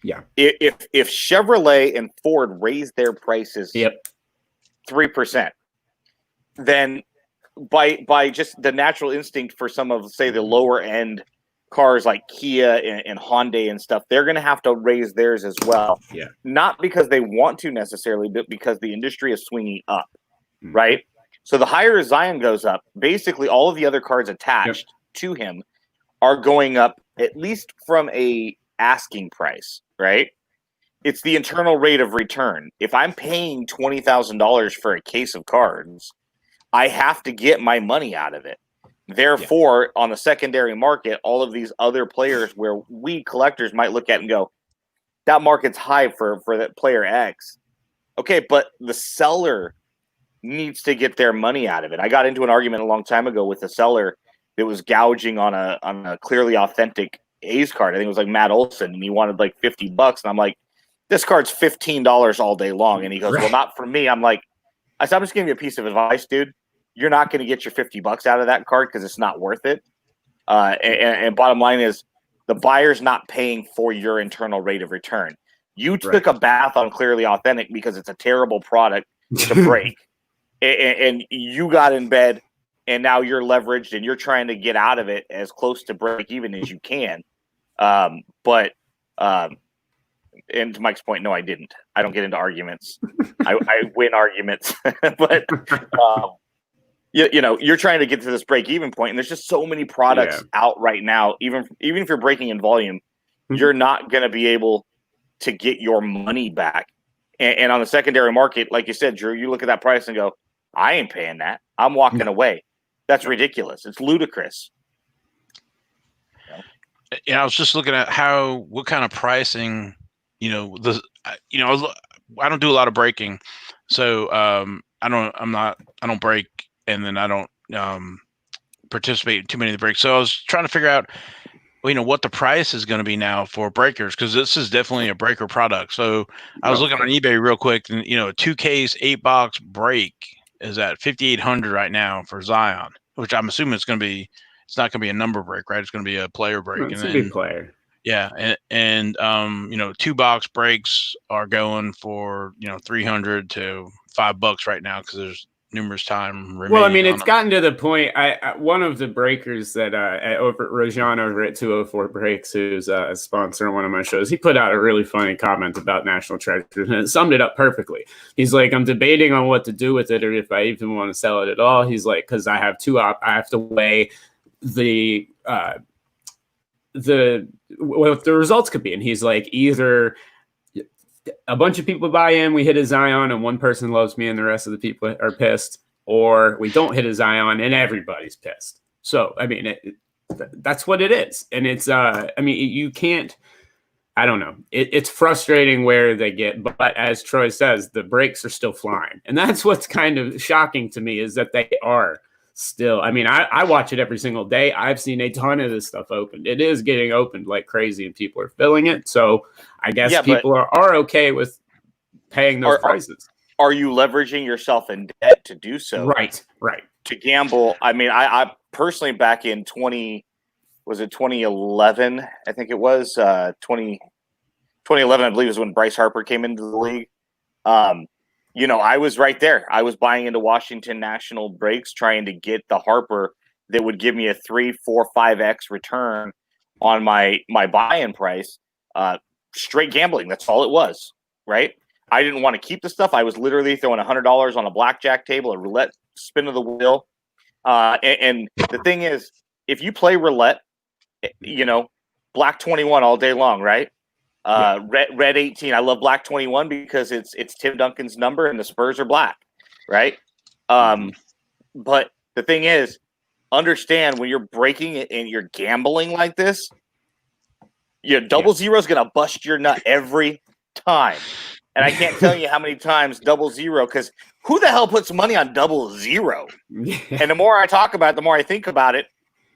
Yeah. If Chevrolet and Ford raise their prices 3%, then by just the natural instinct for some of, say, the lower end cars like Kia and Hyundai and stuff, they're going to have to raise theirs as well. Yeah. Not because they want to necessarily, but because the industry is swinging up, right? So the higher Zion goes up, basically all of the other cars attached to him are going up, at least from a asking price, right? It's the internal rate of return. If I'm paying $20,000 for a case of cards, I have to get my money out of it. Therefore, on the secondary market, all of these other players where we collectors might look at and go, that market's high for that player X. Okay, but the seller needs to get their money out of it. I got into an argument a long time ago with a seller that was gouging on a clearly authentic A's card. I think it was like Matt Olson, and he wanted like $50, and I'm like, this card's $15 all day long. And he goes, well, not for me. I'm like, I said, I'm just giving you a piece of advice, dude. You're not going to get your $50 out of that card because it's not worth it. And bottom line is, the buyer's not paying for your internal rate of return. You took a bath on Clearly Authentic because it's a terrible product to break. and you got in bed, and now you're leveraged, and you're trying to get out of it as close to break even as you can. And to Mike's point, no, I didn't. I don't get into arguments. I win arguments. But you're trying to get to this break-even point, and there's just so many products out right now. Even if you're breaking in volume, you're not going to be able to get your money back. And on the secondary market, like you said, Drew, you look at that price and go, I ain't paying that. I'm walking away. That's ridiculous. It's ludicrous. I was just looking at what kind of pricing, I don't do a lot of breaking, so I don't break, and then I don't participate in too many of the breaks. So I was trying to figure out, what the price is going to be now for breakers, because this is definitely a breaker product. So I was looking on eBay real quick, and a 2-case 8-box break is at $5,800 right now for Zion, which I'm assuming it's not going to be a number break, right? It's going to be a player break. It's a big player. Yeah, and 2-box breaks are going for $300 to $5 right now, because there's numerous time remaining. Well, I mean, it's gotten to the point. One of the breakers that over at Rajan over at 204 Breaks, who's a sponsor on one of my shows, he put out a really funny comment about National Treasures, and it summed it up perfectly. He's like, I'm debating on what to do with it, or if I even want to sell it at all. He's like, because I have I have to weigh what the results could be, and he's like, either a bunch of people buy in, we hit a Zion, and one person loves me and the rest of the people are pissed, or we don't hit a Zion and everybody's pissed. So, I mean, that's what it is. And it's, you can't, I don't know. It's frustrating where they get, but as Troy says, the breaks are still flying. And that's what's kind of shocking to me, is that they are still. I mean, I watch it every single day. I've seen a ton of this stuff opened. It is getting opened like crazy, and people are filling it. So I guess people are okay with paying those prices. Are you leveraging yourself in debt to do so? Right. To gamble. I mean, I personally, back in 2011? I think it was 2011. I believe is when Bryce Harper came into the league. I was right there. I was buying into Washington National breaks, trying to get the Harper that would give me a 3, 4, 5x return on my buy-in price. Straight gambling. That's all it was, right? I didn't want to keep the stuff. I was literally throwing $100 on a blackjack table, a roulette spin of the wheel. And the thing is, if you play roulette, black 21 all day long, right? Red 18. I love black 21 because it's Tim Duncan's number and the Spurs are black, right? But the thing is, understand when you're breaking it and you're gambling like this, double zero is going to bust your nut every time. And I can't tell you how many times double zero, because who the hell puts money on double zero? And the more I talk about it, the more I think about it,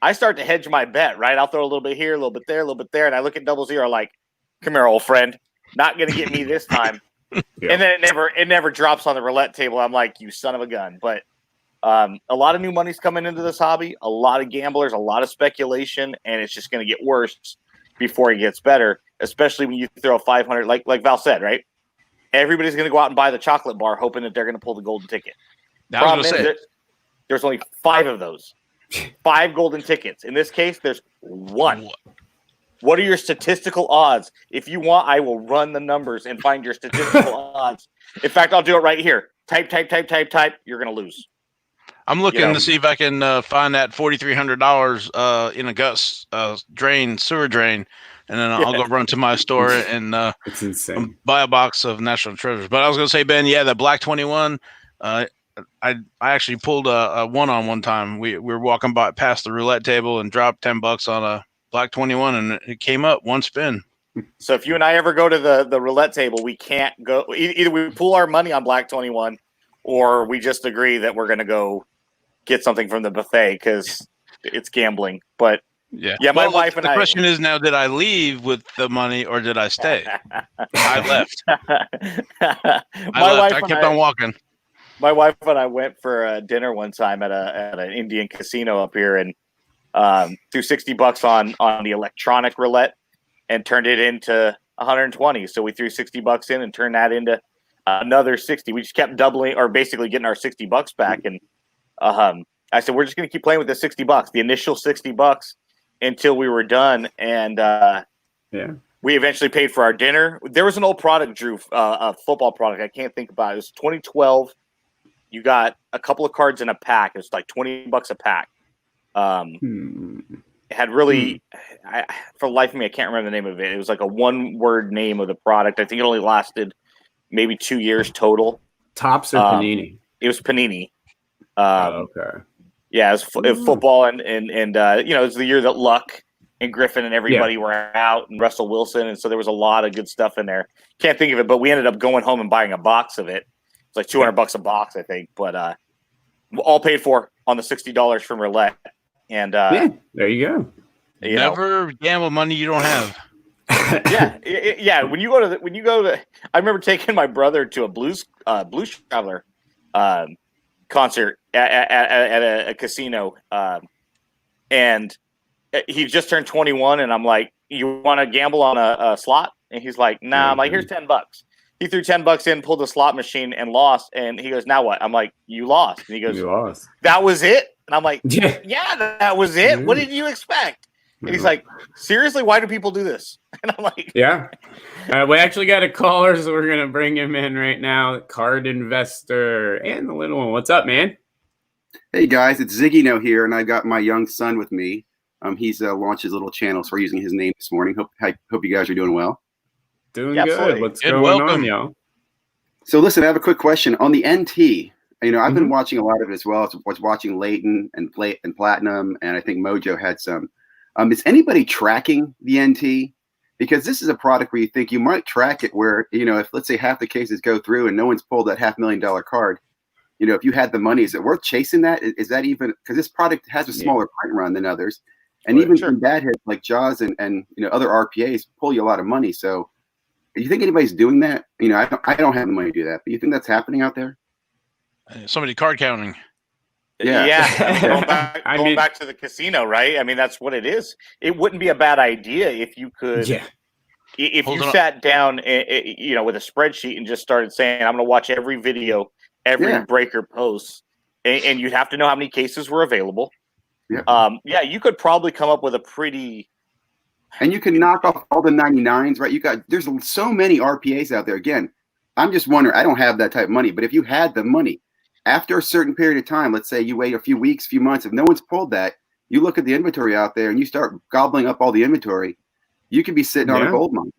I start to hedge my bet, right? I'll throw a little bit here, a little bit there, a little bit there. And I look at double zero like, come here, old friend. Not going to get me this time. And then it never drops on the roulette table. I'm like, you son of a gun. But a lot of new money's coming into this hobby, a lot of gamblers, a lot of speculation, and it's just going to get worse before it gets better, especially when you throw 500, like Val said, right? Everybody's going to go out and buy the chocolate bar hoping that they're going to pull the golden ticket. Problem is, there's only 5 of those. 5 golden tickets. In this case, there's 1. What are your statistical odds? If you want, I will run the numbers and find your statistical odds. In fact, I'll do it right here. Type. You're going to lose. I'm looking to see if I can find that $4,300 in a Gus sewer drain, and then I'll go run to my store and it's insane. Buy a box of National Treasures. But I was going to say, Ben, the Black 21. I actually pulled a one time. We were walking past the roulette table and dropped $10 on a Black 21, and it came up one spin. So if you and I ever go to the roulette table, we can't go. Either we pool our money on Black 21, or we just agree that we're going to go get something from the buffet because it's gambling. But Yeah. Yeah, my Well, wife and the I. question is now: did I leave with the money or did I stay? I left. My wife I and kept on walking. My wife and I went for dinner one time at an Indian casino up here, and threw $60 on the electronic roulette and turned it into 120. So we threw $60 in and turned that into another 60. We just kept doubling, or basically getting our $60 back. And I said, we're just going to keep playing with the $60, the initial $60 until we were done. And we eventually paid for our dinner. There was an old product, Drew, a football product. I can't think about it. It was 2012. You got a couple of cards in a pack. It was like $20 a pack. It had really, for the life of me, I can't remember the name of it. It was like a one-word name of the product. I think it only lasted maybe 2 years total. Tops or Panini? It was Panini. Okay. Yeah, it was football, and it was the year that Luck and Griffin and everybody were out, and Russell Wilson, and so there was a lot of good stuff in there. Can't think of it, but we ended up going home and buying a box of it. It's like $200 a box, I think, but all paid for on the $60 from roulette. And there you go. Never gamble money you don't have. yeah. When you go to, I remember taking my brother to a Blues Traveler concert at a casino, and he just turned 21, and I'm like, "You want to gamble on a slot?" And he's like, "Nah." I'm like, "Here's $10." He threw $10 in, pulled the slot machine, and lost. And he goes, "Now what?" I'm like, "You lost." And he goes, "You lost. That was it." And I'm like, "Yeah, that was it. What did you expect?" And he's like, "Seriously, why do people do this?" And I'm like, "Yeah." We actually got a caller, so we're gonna bring him in right now. Card investor and the little one. What's up, man? Hey guys, it's Ziggy No here, and I got my young son with me. He's launched his little channel, so we're using his name this morning. Hope you guys are doing well. Doing good. What's going on, y'all? So listen, I have a quick question on the NT. I've been watching a lot of it as well. I was watching Leighton and Platinum, and I think Mojo had some. Is anybody tracking the NT? Because this is a product where you think you might track it where, if let's say half the cases go through and no one's pulled that $500,000 card, if you had the money, is it worth chasing that? Is that even, because this product has a smaller print run than others. And even some bad hits like Jaws and other RPAs pull you a lot of money. So do you think anybody's doing that? I don't have the money to do that, but you think that's happening out there? Somebody card counting. Yeah. Going back to the casino, right? I mean, that's what it is. It wouldn't be a bad idea if you could, if you sat down, with a spreadsheet and just started saying, "I'm going to watch every video, every breaker post," and you'd have to know how many cases were available. Yeah. You could probably come up with a pretty. And you can knock off all the 99s, right? There's so many RPAs out there. Again, I'm just wondering, I don't have that type of money, but if you had the money, after a certain period of time, let's say you wait a few weeks, few months, if no one's pulled that, you look at the inventory out there and you start gobbling up all the inventory, you could be sitting on a gold mine.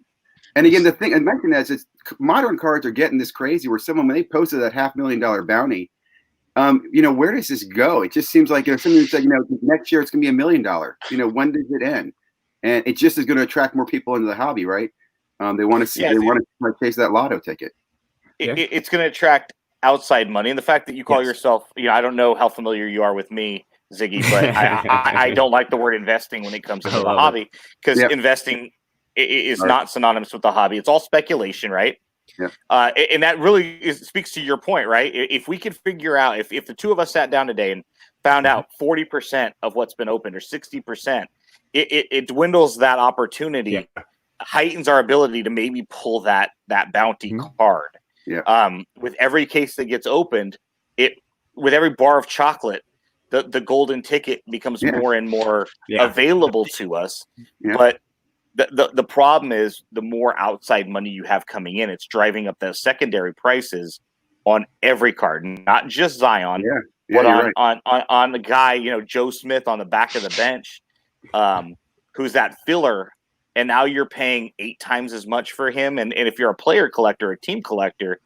And again, the thing I mentioned is modern cards are getting this crazy where when they posted that $500,000 bounty, where does this go? It just seems like somebody said, next year it's going to be $1 million. When does it end? And it just is going to attract more people into the hobby, right? They want to see, they want to chase that lotto ticket. It's going to attract outside money, and the fact that you call yourself, I don't know how familiar you are with me, Ziggy, but I don't like the word investing when it comes to the hobby, because investing is not synonymous with the hobby. It's all speculation, right? And that really speaks to your point, right? If we could figure out, if the two of us sat down today and found out 40% of what's been opened or 60%, it dwindles that opportunity, heightens our ability to maybe pull that bounty card. With every case that gets opened, with every bar of chocolate, the golden ticket becomes more and more available to us. But the problem is, the more outside money you have coming in, it's driving up the secondary prices on every card, not just Zion, but on the guy, Joe Smith on the back of the bench, who's that filler. And now you're paying 8 times as much for him. And if you're a player collector, a team collector,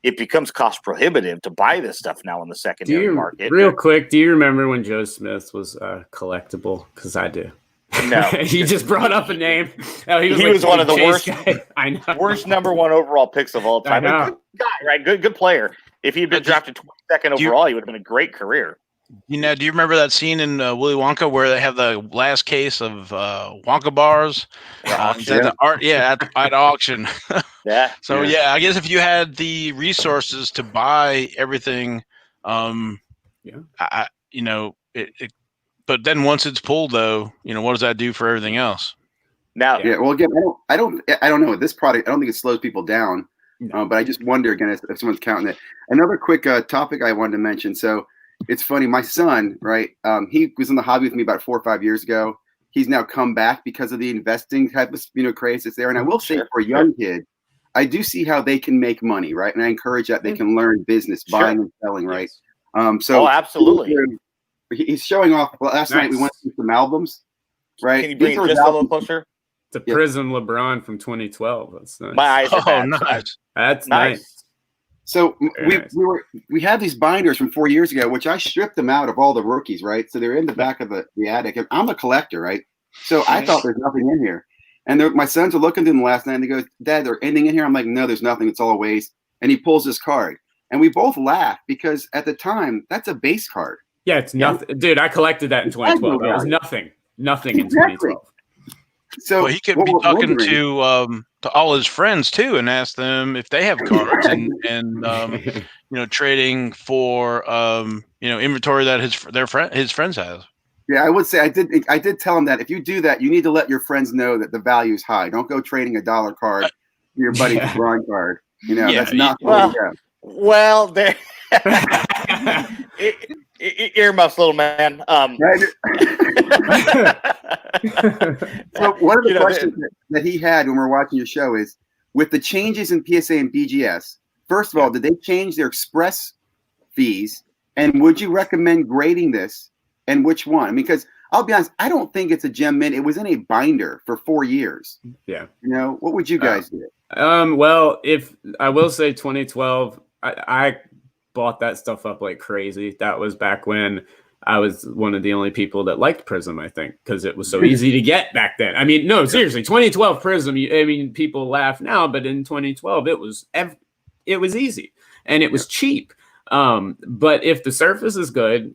it becomes cost prohibitive to buy this stuff now in the secondary market. Real quick, do you remember when Joe Smith was collectible? Because I do. No. He just brought up a name. Oh, he was one of the worst worst number 1 overall picks of all time. I know. Good guy, right? Good player. If he'd been drafted 22nd overall, he would have been a great career. You know, do you remember that scene in Willy Wonka where they have the last case of Wonka bars? Auction. At the art, at auction. Yeah. So I guess if you had the resources to buy everything, you know, but then once it's pulled, though, you know, what does that do for everything else? Now, Well, again, I don't know. This product, I don't think it slows people down, but I just wonder again if someone's counting it. Another quick topic I wanted to mention. So it's funny. My son, right? He was in the hobby with me about 4 or 5 years ago. He's now come back because of the investing type of craze that's there. And I will say, for a young kid, I do see how they can make money, right? And I encourage that they can learn business, buying and selling, right? So absolutely. He's showing off. Well, last night we went through some albums, right? Can you bring it just a little closer? It's a Prism LeBron from 2012. That's nice. My eyes are bad. Nice. That's nice. So we had these binders from 4 years ago, which I stripped them out of all the rookies, right? So they're in the back of the attic. And I'm a collector, right? So I thought there's nothing in here. And my sons are looking through them last night and they go, Dad, there's anything in here? I'm like, no, there's nothing. It's all a waste. And he pulls this card. And we both laughed because at the time, that's a base card. Yeah, it's nothing. Dude, I collected that in 2012. It was nothing in 2012. So he could be talking to all his friends too, and ask them if they have cards, and you know, trading for inventory that his friends have. Yeah, I would say I did tell him that if you do that, you need to let your friends know that the value is high. Don't go trading $1 card to your buddy's LeBron card. You know, that's not well, there. Earmuffs, little man. So one of the questions that he had when we were watching your show is, with the changes in PSA and BGS, first of all, did they change their express fees? And would you recommend grading this? And which one? Because I'll be honest, I don't think it's a gem mint. It was in a binder for 4 years. Yeah. You know, what would you guys do? Well, if I will say 2012, I bought that stuff up like crazy. That was back when I was one of the only people that liked Prism, I think, because it was so easy to get back then. I mean, no, seriously, 2012 Prism. I mean, people laugh now, but in 2012, it was easy and it was cheap. But if the surface is good,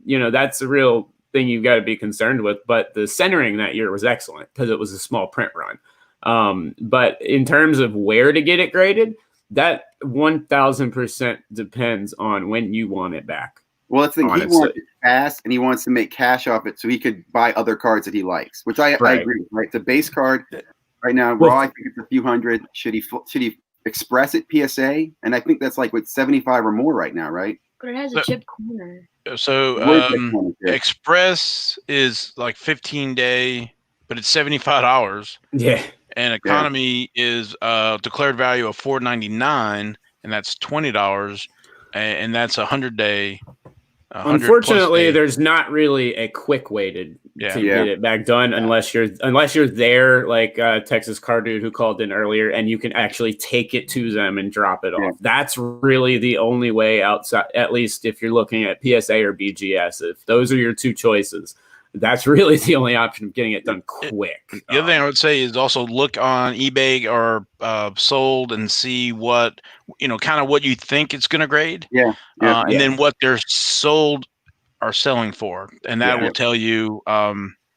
you know, that's the real thing you've got to be concerned with. But the centering that year was excellent because it was a small print run. But in terms of where to get it graded, that 1000% depends on when you want it back. Well, that's the thing. He wants it fast, and he wants to make cash off it so he could buy other cards that he likes, which I agree. Right, the base card right now, raw, I think it's a few hundred. Should he express it PSA? And I think that's like with 75 or more right now, right? But it has a chip corner. So express is like 15-day, but it's $75. Yeah. And economy is declared value of $4.99, and that's $20, and that's 100-day. Unfortunately, there's not really a quick way to get it back done unless you're there, like Texas Card Dude who called in earlier, and you can actually take it to them and drop it off. That's really the only way outside, at least if you're looking at PSA or BGS. If those are your two choices, that's really the only option of getting it done quick. The other thing I would say is also look on eBay or sold and see what, kind of what you think it's going to grade. And then what they're sold are selling for. And that will tell you,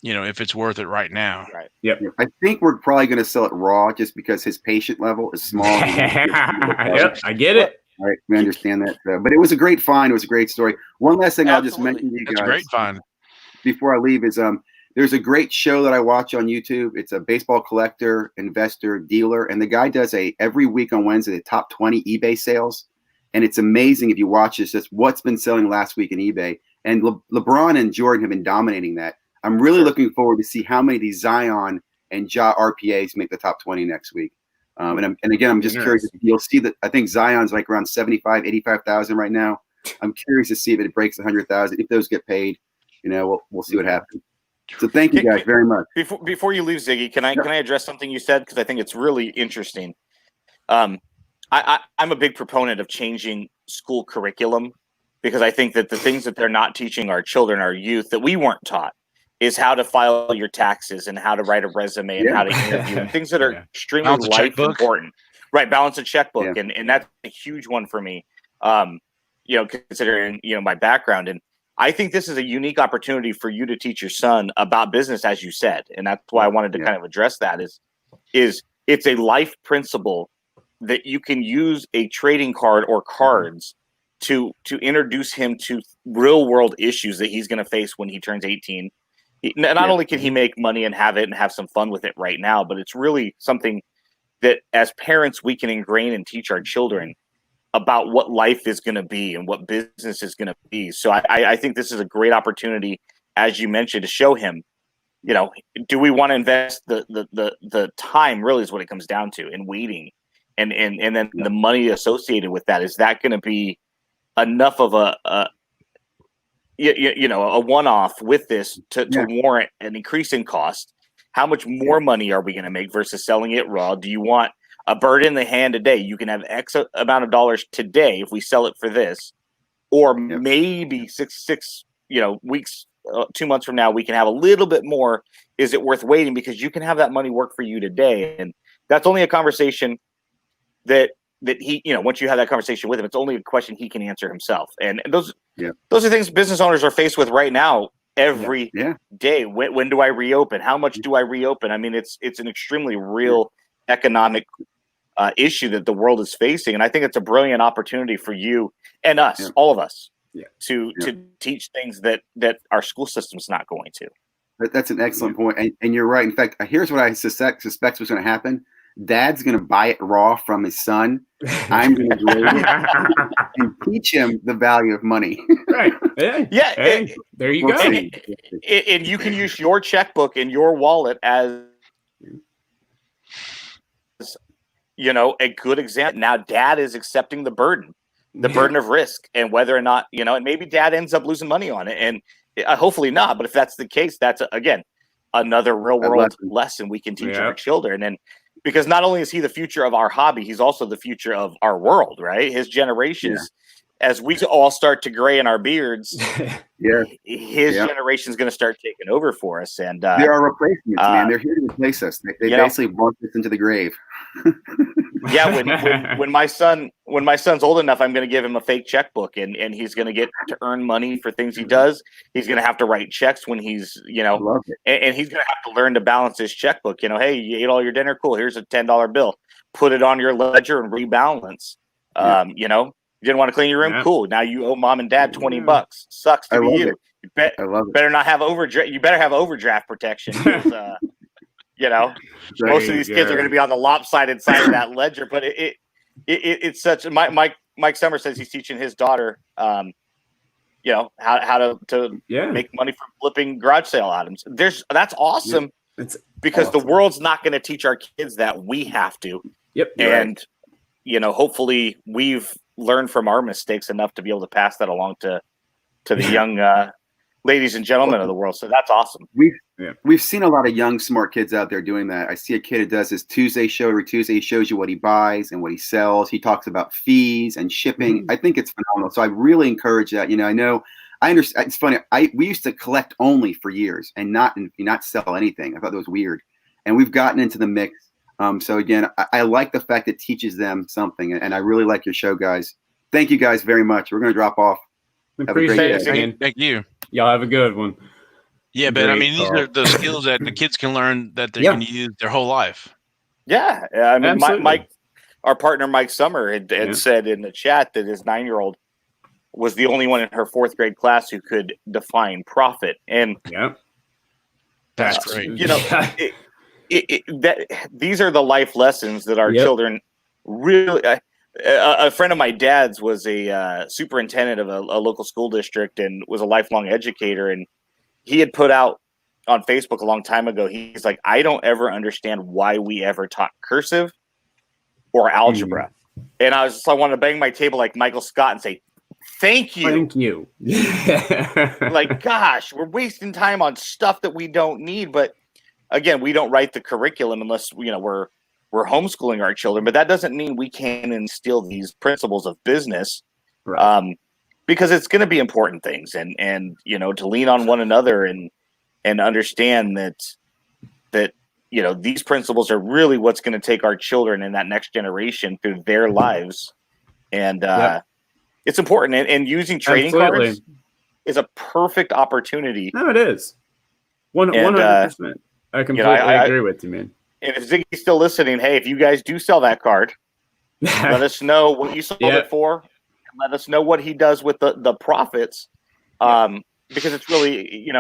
if it's worth it right now. Right. Yep. I think we're probably going to sell it raw just because his patient level is small. Yep, I get it. All right, we understand that. But it was a great find. It was a great story. One last thing I'll just mention to you guys. That's a great find. Before I leave is there's a great show that I watch on YouTube. It's a baseball collector, investor, dealer, and the guy does every week on Wednesday the top 20 eBay sales, and it's amazing if you watch this. Just what's been selling last week in eBay, and LeBron and Jordan have been dominating that. I'm really looking forward to see how many of these Zion and Ja RPAs make the top 20 next week. And again, I'm just curious. You'll see that I think Zion's like around 75, 85,000 right now. I'm curious to see if it breaks 100,000. If those get paid. We'll see what happens. So thank you guys very much. Before you leave, Ziggy, can I address something you said, because I think it's really interesting. I'm a big proponent of changing school curriculum, because I think that the things that they're not teaching our children, our youth, that we weren't taught, is how to file your taxes and how to write a resume and how to interview and things that are extremely life important. Right, balance a checkbook, and that's a huge one for me. Considering my background, and I think this is a unique opportunity for you to teach your son about business, as you said, and that's why I wanted to kind of address that. Is it's a life principle that you can use a trading card or cards to introduce him to real world issues that he's going to face when he turns 18. Not only can he make money and have some fun with it right now, but it's really something that as parents we can ingrain and teach our children about what life is going to be and what business is going to be. So I think this is a great opportunity, as you mentioned, to show him, do we want to invest the time, really is what it comes down to, in waiting and then the money associated with that. Is that going to be enough of a one-off with this to warrant an increase in cost? How much more money are we going to make versus selling it raw? Do you want a bird in the hand today? You can have X amount of dollars today if we sell it for this, or maybe six weeks, 2 months from now, we can have a little bit more. Is it worth waiting? Because you can have that money work for you today. And that's only a conversation that he, once you have that conversation with him, it's only a question he can answer himself. And those are things business owners are faced with right now every day. When do I reopen? How much do I reopen? I mean, it's an extremely real economic issue that the world is facing. And I think it's a brilliant opportunity for you and us, all of us, to teach things that our school system's not going to. That's an excellent point. And you're right. In fact, here's what I suspect was going to happen. Dad's going to buy it raw from his son. I'm going to grade it and teach him the value of money. Right. Yeah. Hey, there you go. And you can use your checkbook and your wallet as a good example. Now Dad is accepting the burden of risk, and whether or not, and maybe Dad ends up losing money on it, and hopefully not. But if that's the case, that's again another real world lesson we can teach our children. And because not only is he the future of our hobby, he's also the future of our world, right? His generations, as we all start to gray in our beards, his generation is going to start taking over for us. And there are replacements, man. They're here to replace us. They basically walk us into the grave. When my son's old enough, I'm going to give him a fake checkbook, and he's going to get to earn money for things he does. He's going to have to write checks when he's, and he's going to have to learn to balance his checkbook. Hey, you ate all your dinner? Cool. Here's a $10 bill. Put it on your ledger and rebalance. You didn't want to clean your room? Cool. Now you owe mom and dad $20. Sucks to be you. You better not have overdraft. You better have overdraft protection. Most of these kids are going to be on the lopsided side of that ledger. But it's such. Mike Sommer says he's teaching his daughter, how to make money from flipping garage sale items. That's awesome. Because the world's not going to teach our kids that. We have to. And hopefully we've learned from our mistakes enough to be able to pass that along to the young ladies and gentlemen of the world. So that's awesome. We've seen a lot of young, smart kids out there doing that. I see a kid who does his Tuesday show. Every Tuesday, he shows you what he buys and what he sells. He talks about fees and shipping. I think it's phenomenal. So I really encourage that. I understand. It's funny. We used to collect only for years and not sell anything. I thought that was weird. And we've gotten into the mix. So again, I like the fact it teaches them something, and I really like your show, guys. Thank you guys very much. We're going to drop off. Appreciate it, man. Thank you. Y'all have a good one. Yeah, but I mean, these are the skills that the kids can learn that they're going to use their whole life. Yeah, I mean, Mike, our partner Mike Sommer had said in the chat that his 9-year-old was the only one in her 4th grade class who could define profit, and that's great. These are the life lessons that our children really. A friend of my dad's was a superintendent of a local school district and was a lifelong educator, and he had put out on Facebook a long time ago. He's like, I don't ever understand why we ever taught cursive or algebra. And I wanted to bang my table like Michael Scott and say, thank you. Thank you. Like, gosh, we're wasting time on stuff that we don't need. But again, we don't write the curriculum unless we're homeschooling our children. But that doesn't mean we can't instill these principles of business, because it's going to be important things, and to lean on one another and understand that these principles are really what's going to take our children and that next generation through their lives. And it's important. And using trading cards, is a perfect opportunity. No, it is 100%. I completely agree with you, man. And if Ziggy's still listening, hey, if you guys do sell that card, let us know what you sold it for. And let us know what he does with the profits, because it's really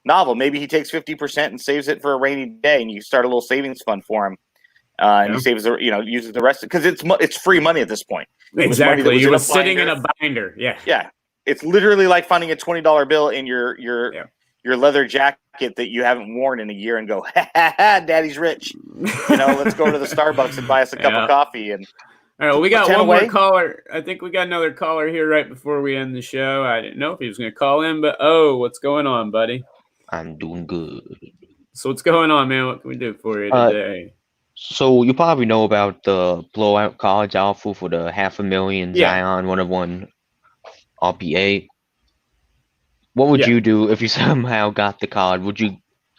novel. Maybe he takes 50% and saves it for a rainy day, and you start a little savings fund for him, and he saves uses the rest because it's free money at this point. Exactly, you were sitting in a binder. Yeah. It's literally like finding a $20 bill in your leather jacket that you haven't worn in a year and go, ha, ha, ha, daddy's rich. Let's go to the Starbucks and buy us a cup of coffee. And all right, well, we got one more caller. I think we got another caller here right before we end the show. I didn't know if he was going to call in, but what's going on, buddy? I'm doing good. So what's going on, man? What can we do for you today? So you probably know about the blowout college offer for the $500,000 Zion 101 RPA. What would you do if you somehow got the card? Would you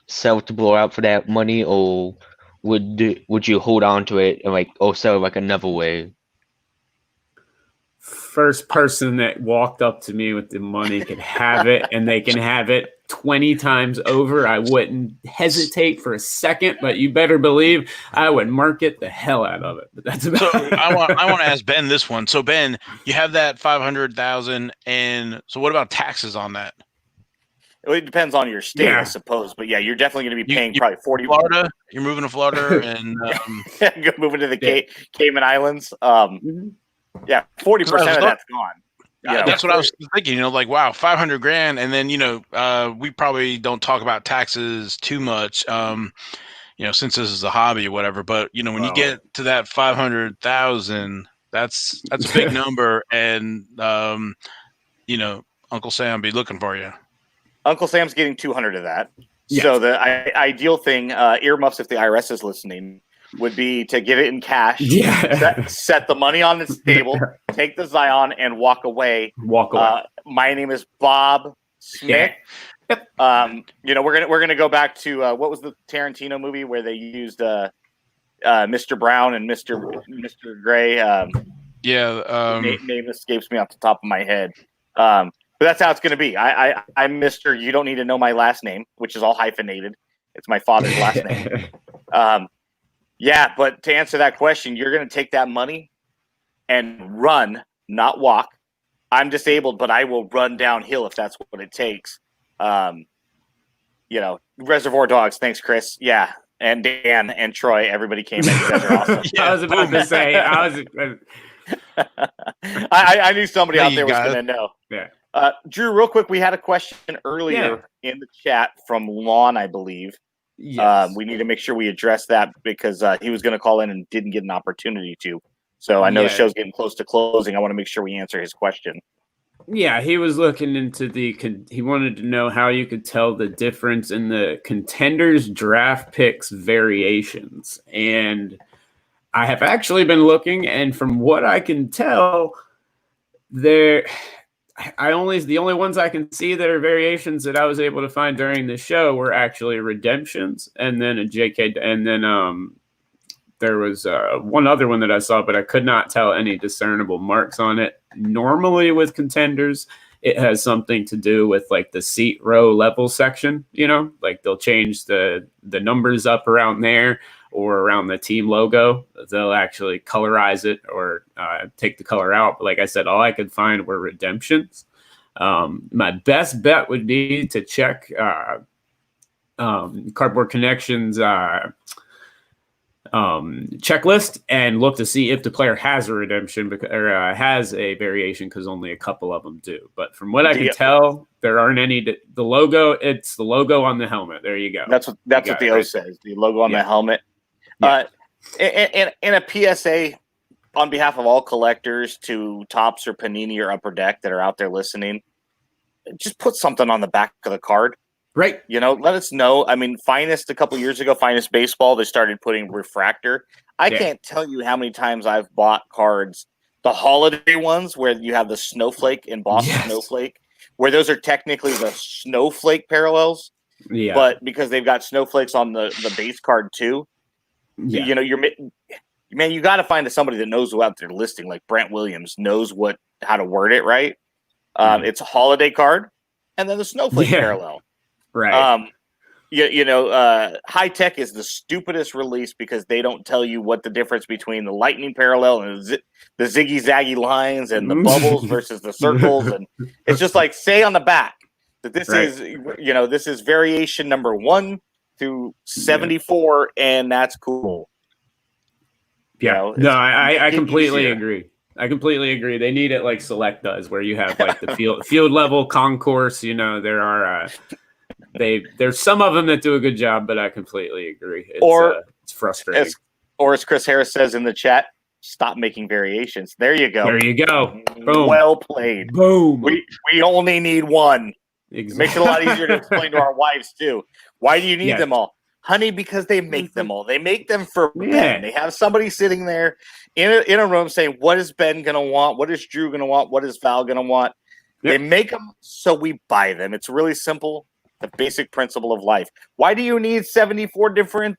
sell it to blowout for that money, or would you hold on to it and sell it another way? First person that walked up to me with the money could have it, and they can have it 20 times over. I wouldn't hesitate for a second, but you better believe I would market the hell out of it. But that's about it. I want to ask Ben this one. So Ben, you have that 500,000, and so what about taxes on that? It depends on your state, I suppose. But you're definitely going to be paying probably 40. Florida, you're moving to Florida, and moving to the Cayman Islands. 40% of that's gone. That's what I was thinking. Wow, $500,000, and then we probably don't talk about taxes too much, since this is a hobby or whatever. But when you get to that 500,000, that's a big number, and Uncle Sam be looking for you. Uncle Sam's getting 200 of that. Yes. So the ideal thing, earmuffs if the IRS is listening, would be to get it in cash, set the money on the table, take the Zion, and walk away. My name is Bob Smith. We're gonna go back to what was the Tarantino movie where they used Mr. Brown and Mr. Gray. Name escapes me off the top of my head. But that's how it's going to be. I'm Mr. You don't need to know my last name, which is all hyphenated. It's my father's last name. But to answer that question, you're going to take that money and run, not walk. I'm disabled, but I will run downhill if that's what it takes. Reservoir Dogs. Thanks, Chris. Yeah. And Dan and Troy, everybody came in. You guys are awesome. I was about to say, I knew somebody out there was going to know. Yeah. Drew, real quick, we had a question earlier in the chat from Lon, I believe. Yes. We need to make sure we address that because he was going to call in and didn't get an opportunity to. So I know the show's getting close to closing. I want to make sure we answer his question. Yeah, he was looking into he wanted to know how you could tell the difference in the contenders draft picks variations. And I have actually been looking, and from what I can tell, the only ones I can see that are variations that I was able to find during the show were actually redemptions, and then a JK, and then there was one other one that I saw, but I could not tell any discernible marks on it. Normally with contenders, it has something to do with the seat row level section, they'll change the numbers up around there or around the team logo. They'll actually colorize it or take the color out. But like I said, all I could find were redemptions. My best bet would be to check Cardboard Connections checklist and look to see if the player has a redemption or has a variation, because only a couple of them do. But from what I can tell, there aren't any. The logo, it's the logo on the helmet. There you go. That's what the O says. The logo on the helmet. And a PSA on behalf of all collectors to Topps or Panini or Upper Deck that are out there listening, just put something on the back of the card. Right. Let us know. I mean, Finest a couple years ago, Finest Baseball, they started putting refractor. I can't tell you how many times I've bought cards, the holiday ones where you have the snowflake embossed snowflake, where those are technically the snowflake parallels. Yeah. But because they've got snowflakes on the base card too, you got to find somebody that knows what they're listing, like Brent Williams knows how to word it right. It's a holiday card. and then the snowflake parallel. Right. High Tech is the stupidest release because they don't tell you what the difference between the lightning parallel and the ziggy zaggy lines and the bubbles versus the circles, and it's just like say on the back that this is this is variation number 1 through 74, and that's cool. Yeah, I completely agree. I completely agree. They need it like Select does, where you have like the field level concourse. There are. There's some of them that do a good job, but I completely agree. It's frustrating. As Chris Harris says in the chat, stop making variations. There you go. There you go. Boom. Well played. Boom. We only need one. Exactly. It makes it a lot easier to explain to our wives too. Why do you need them all? Honey, because they make them all. They make them for Ben. They have somebody sitting there in a room saying, what is Ben going to want? What is Drew going to want? What is Val going to want? Yep. They make them, so we buy them. It's really simple. The basic principle of life. Why do you need 74 different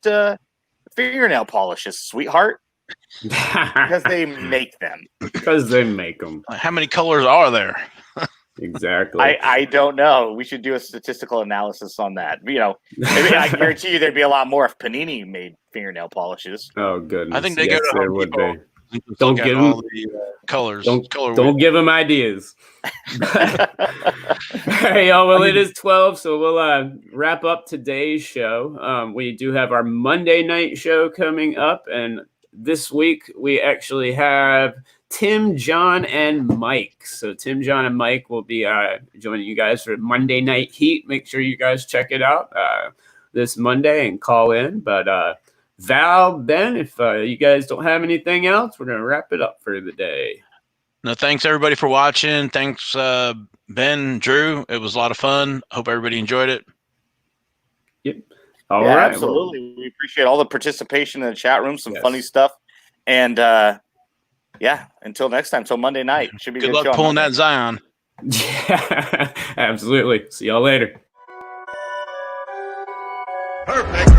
fingernail polishes, sweetheart? Because they make them. Because they make them. How many colors are there? Exactly. I don't know. We should do a statistical analysis on that. I guarantee you there'd be a lot more if Panini made fingernail polishes. Oh goodness. I think they go to there would be. Don't give them the colors. Don't give them ideas. Hey, y'all. Well, it is 12, so we'll wrap up today's show. We do have our Monday night show coming up, and this week we actually have Tim, John, and Mike. So Tim, John, and Mike will be joining you guys for Monday Night Heat. Make sure you guys check it out this Monday and call in. But Val, Ben, if you guys don't have anything else, we're going to wrap it up for the day. No, thanks everybody for watching. Thanks, Ben, Drew. It was a lot of fun. Hope everybody enjoyed it. Yep. All right. Absolutely. We appreciate all the participation in the chat room. Some funny stuff. And until next time, till Monday night. Should be good luck pulling that Zion. Yeah, absolutely. See y'all later. Perfect.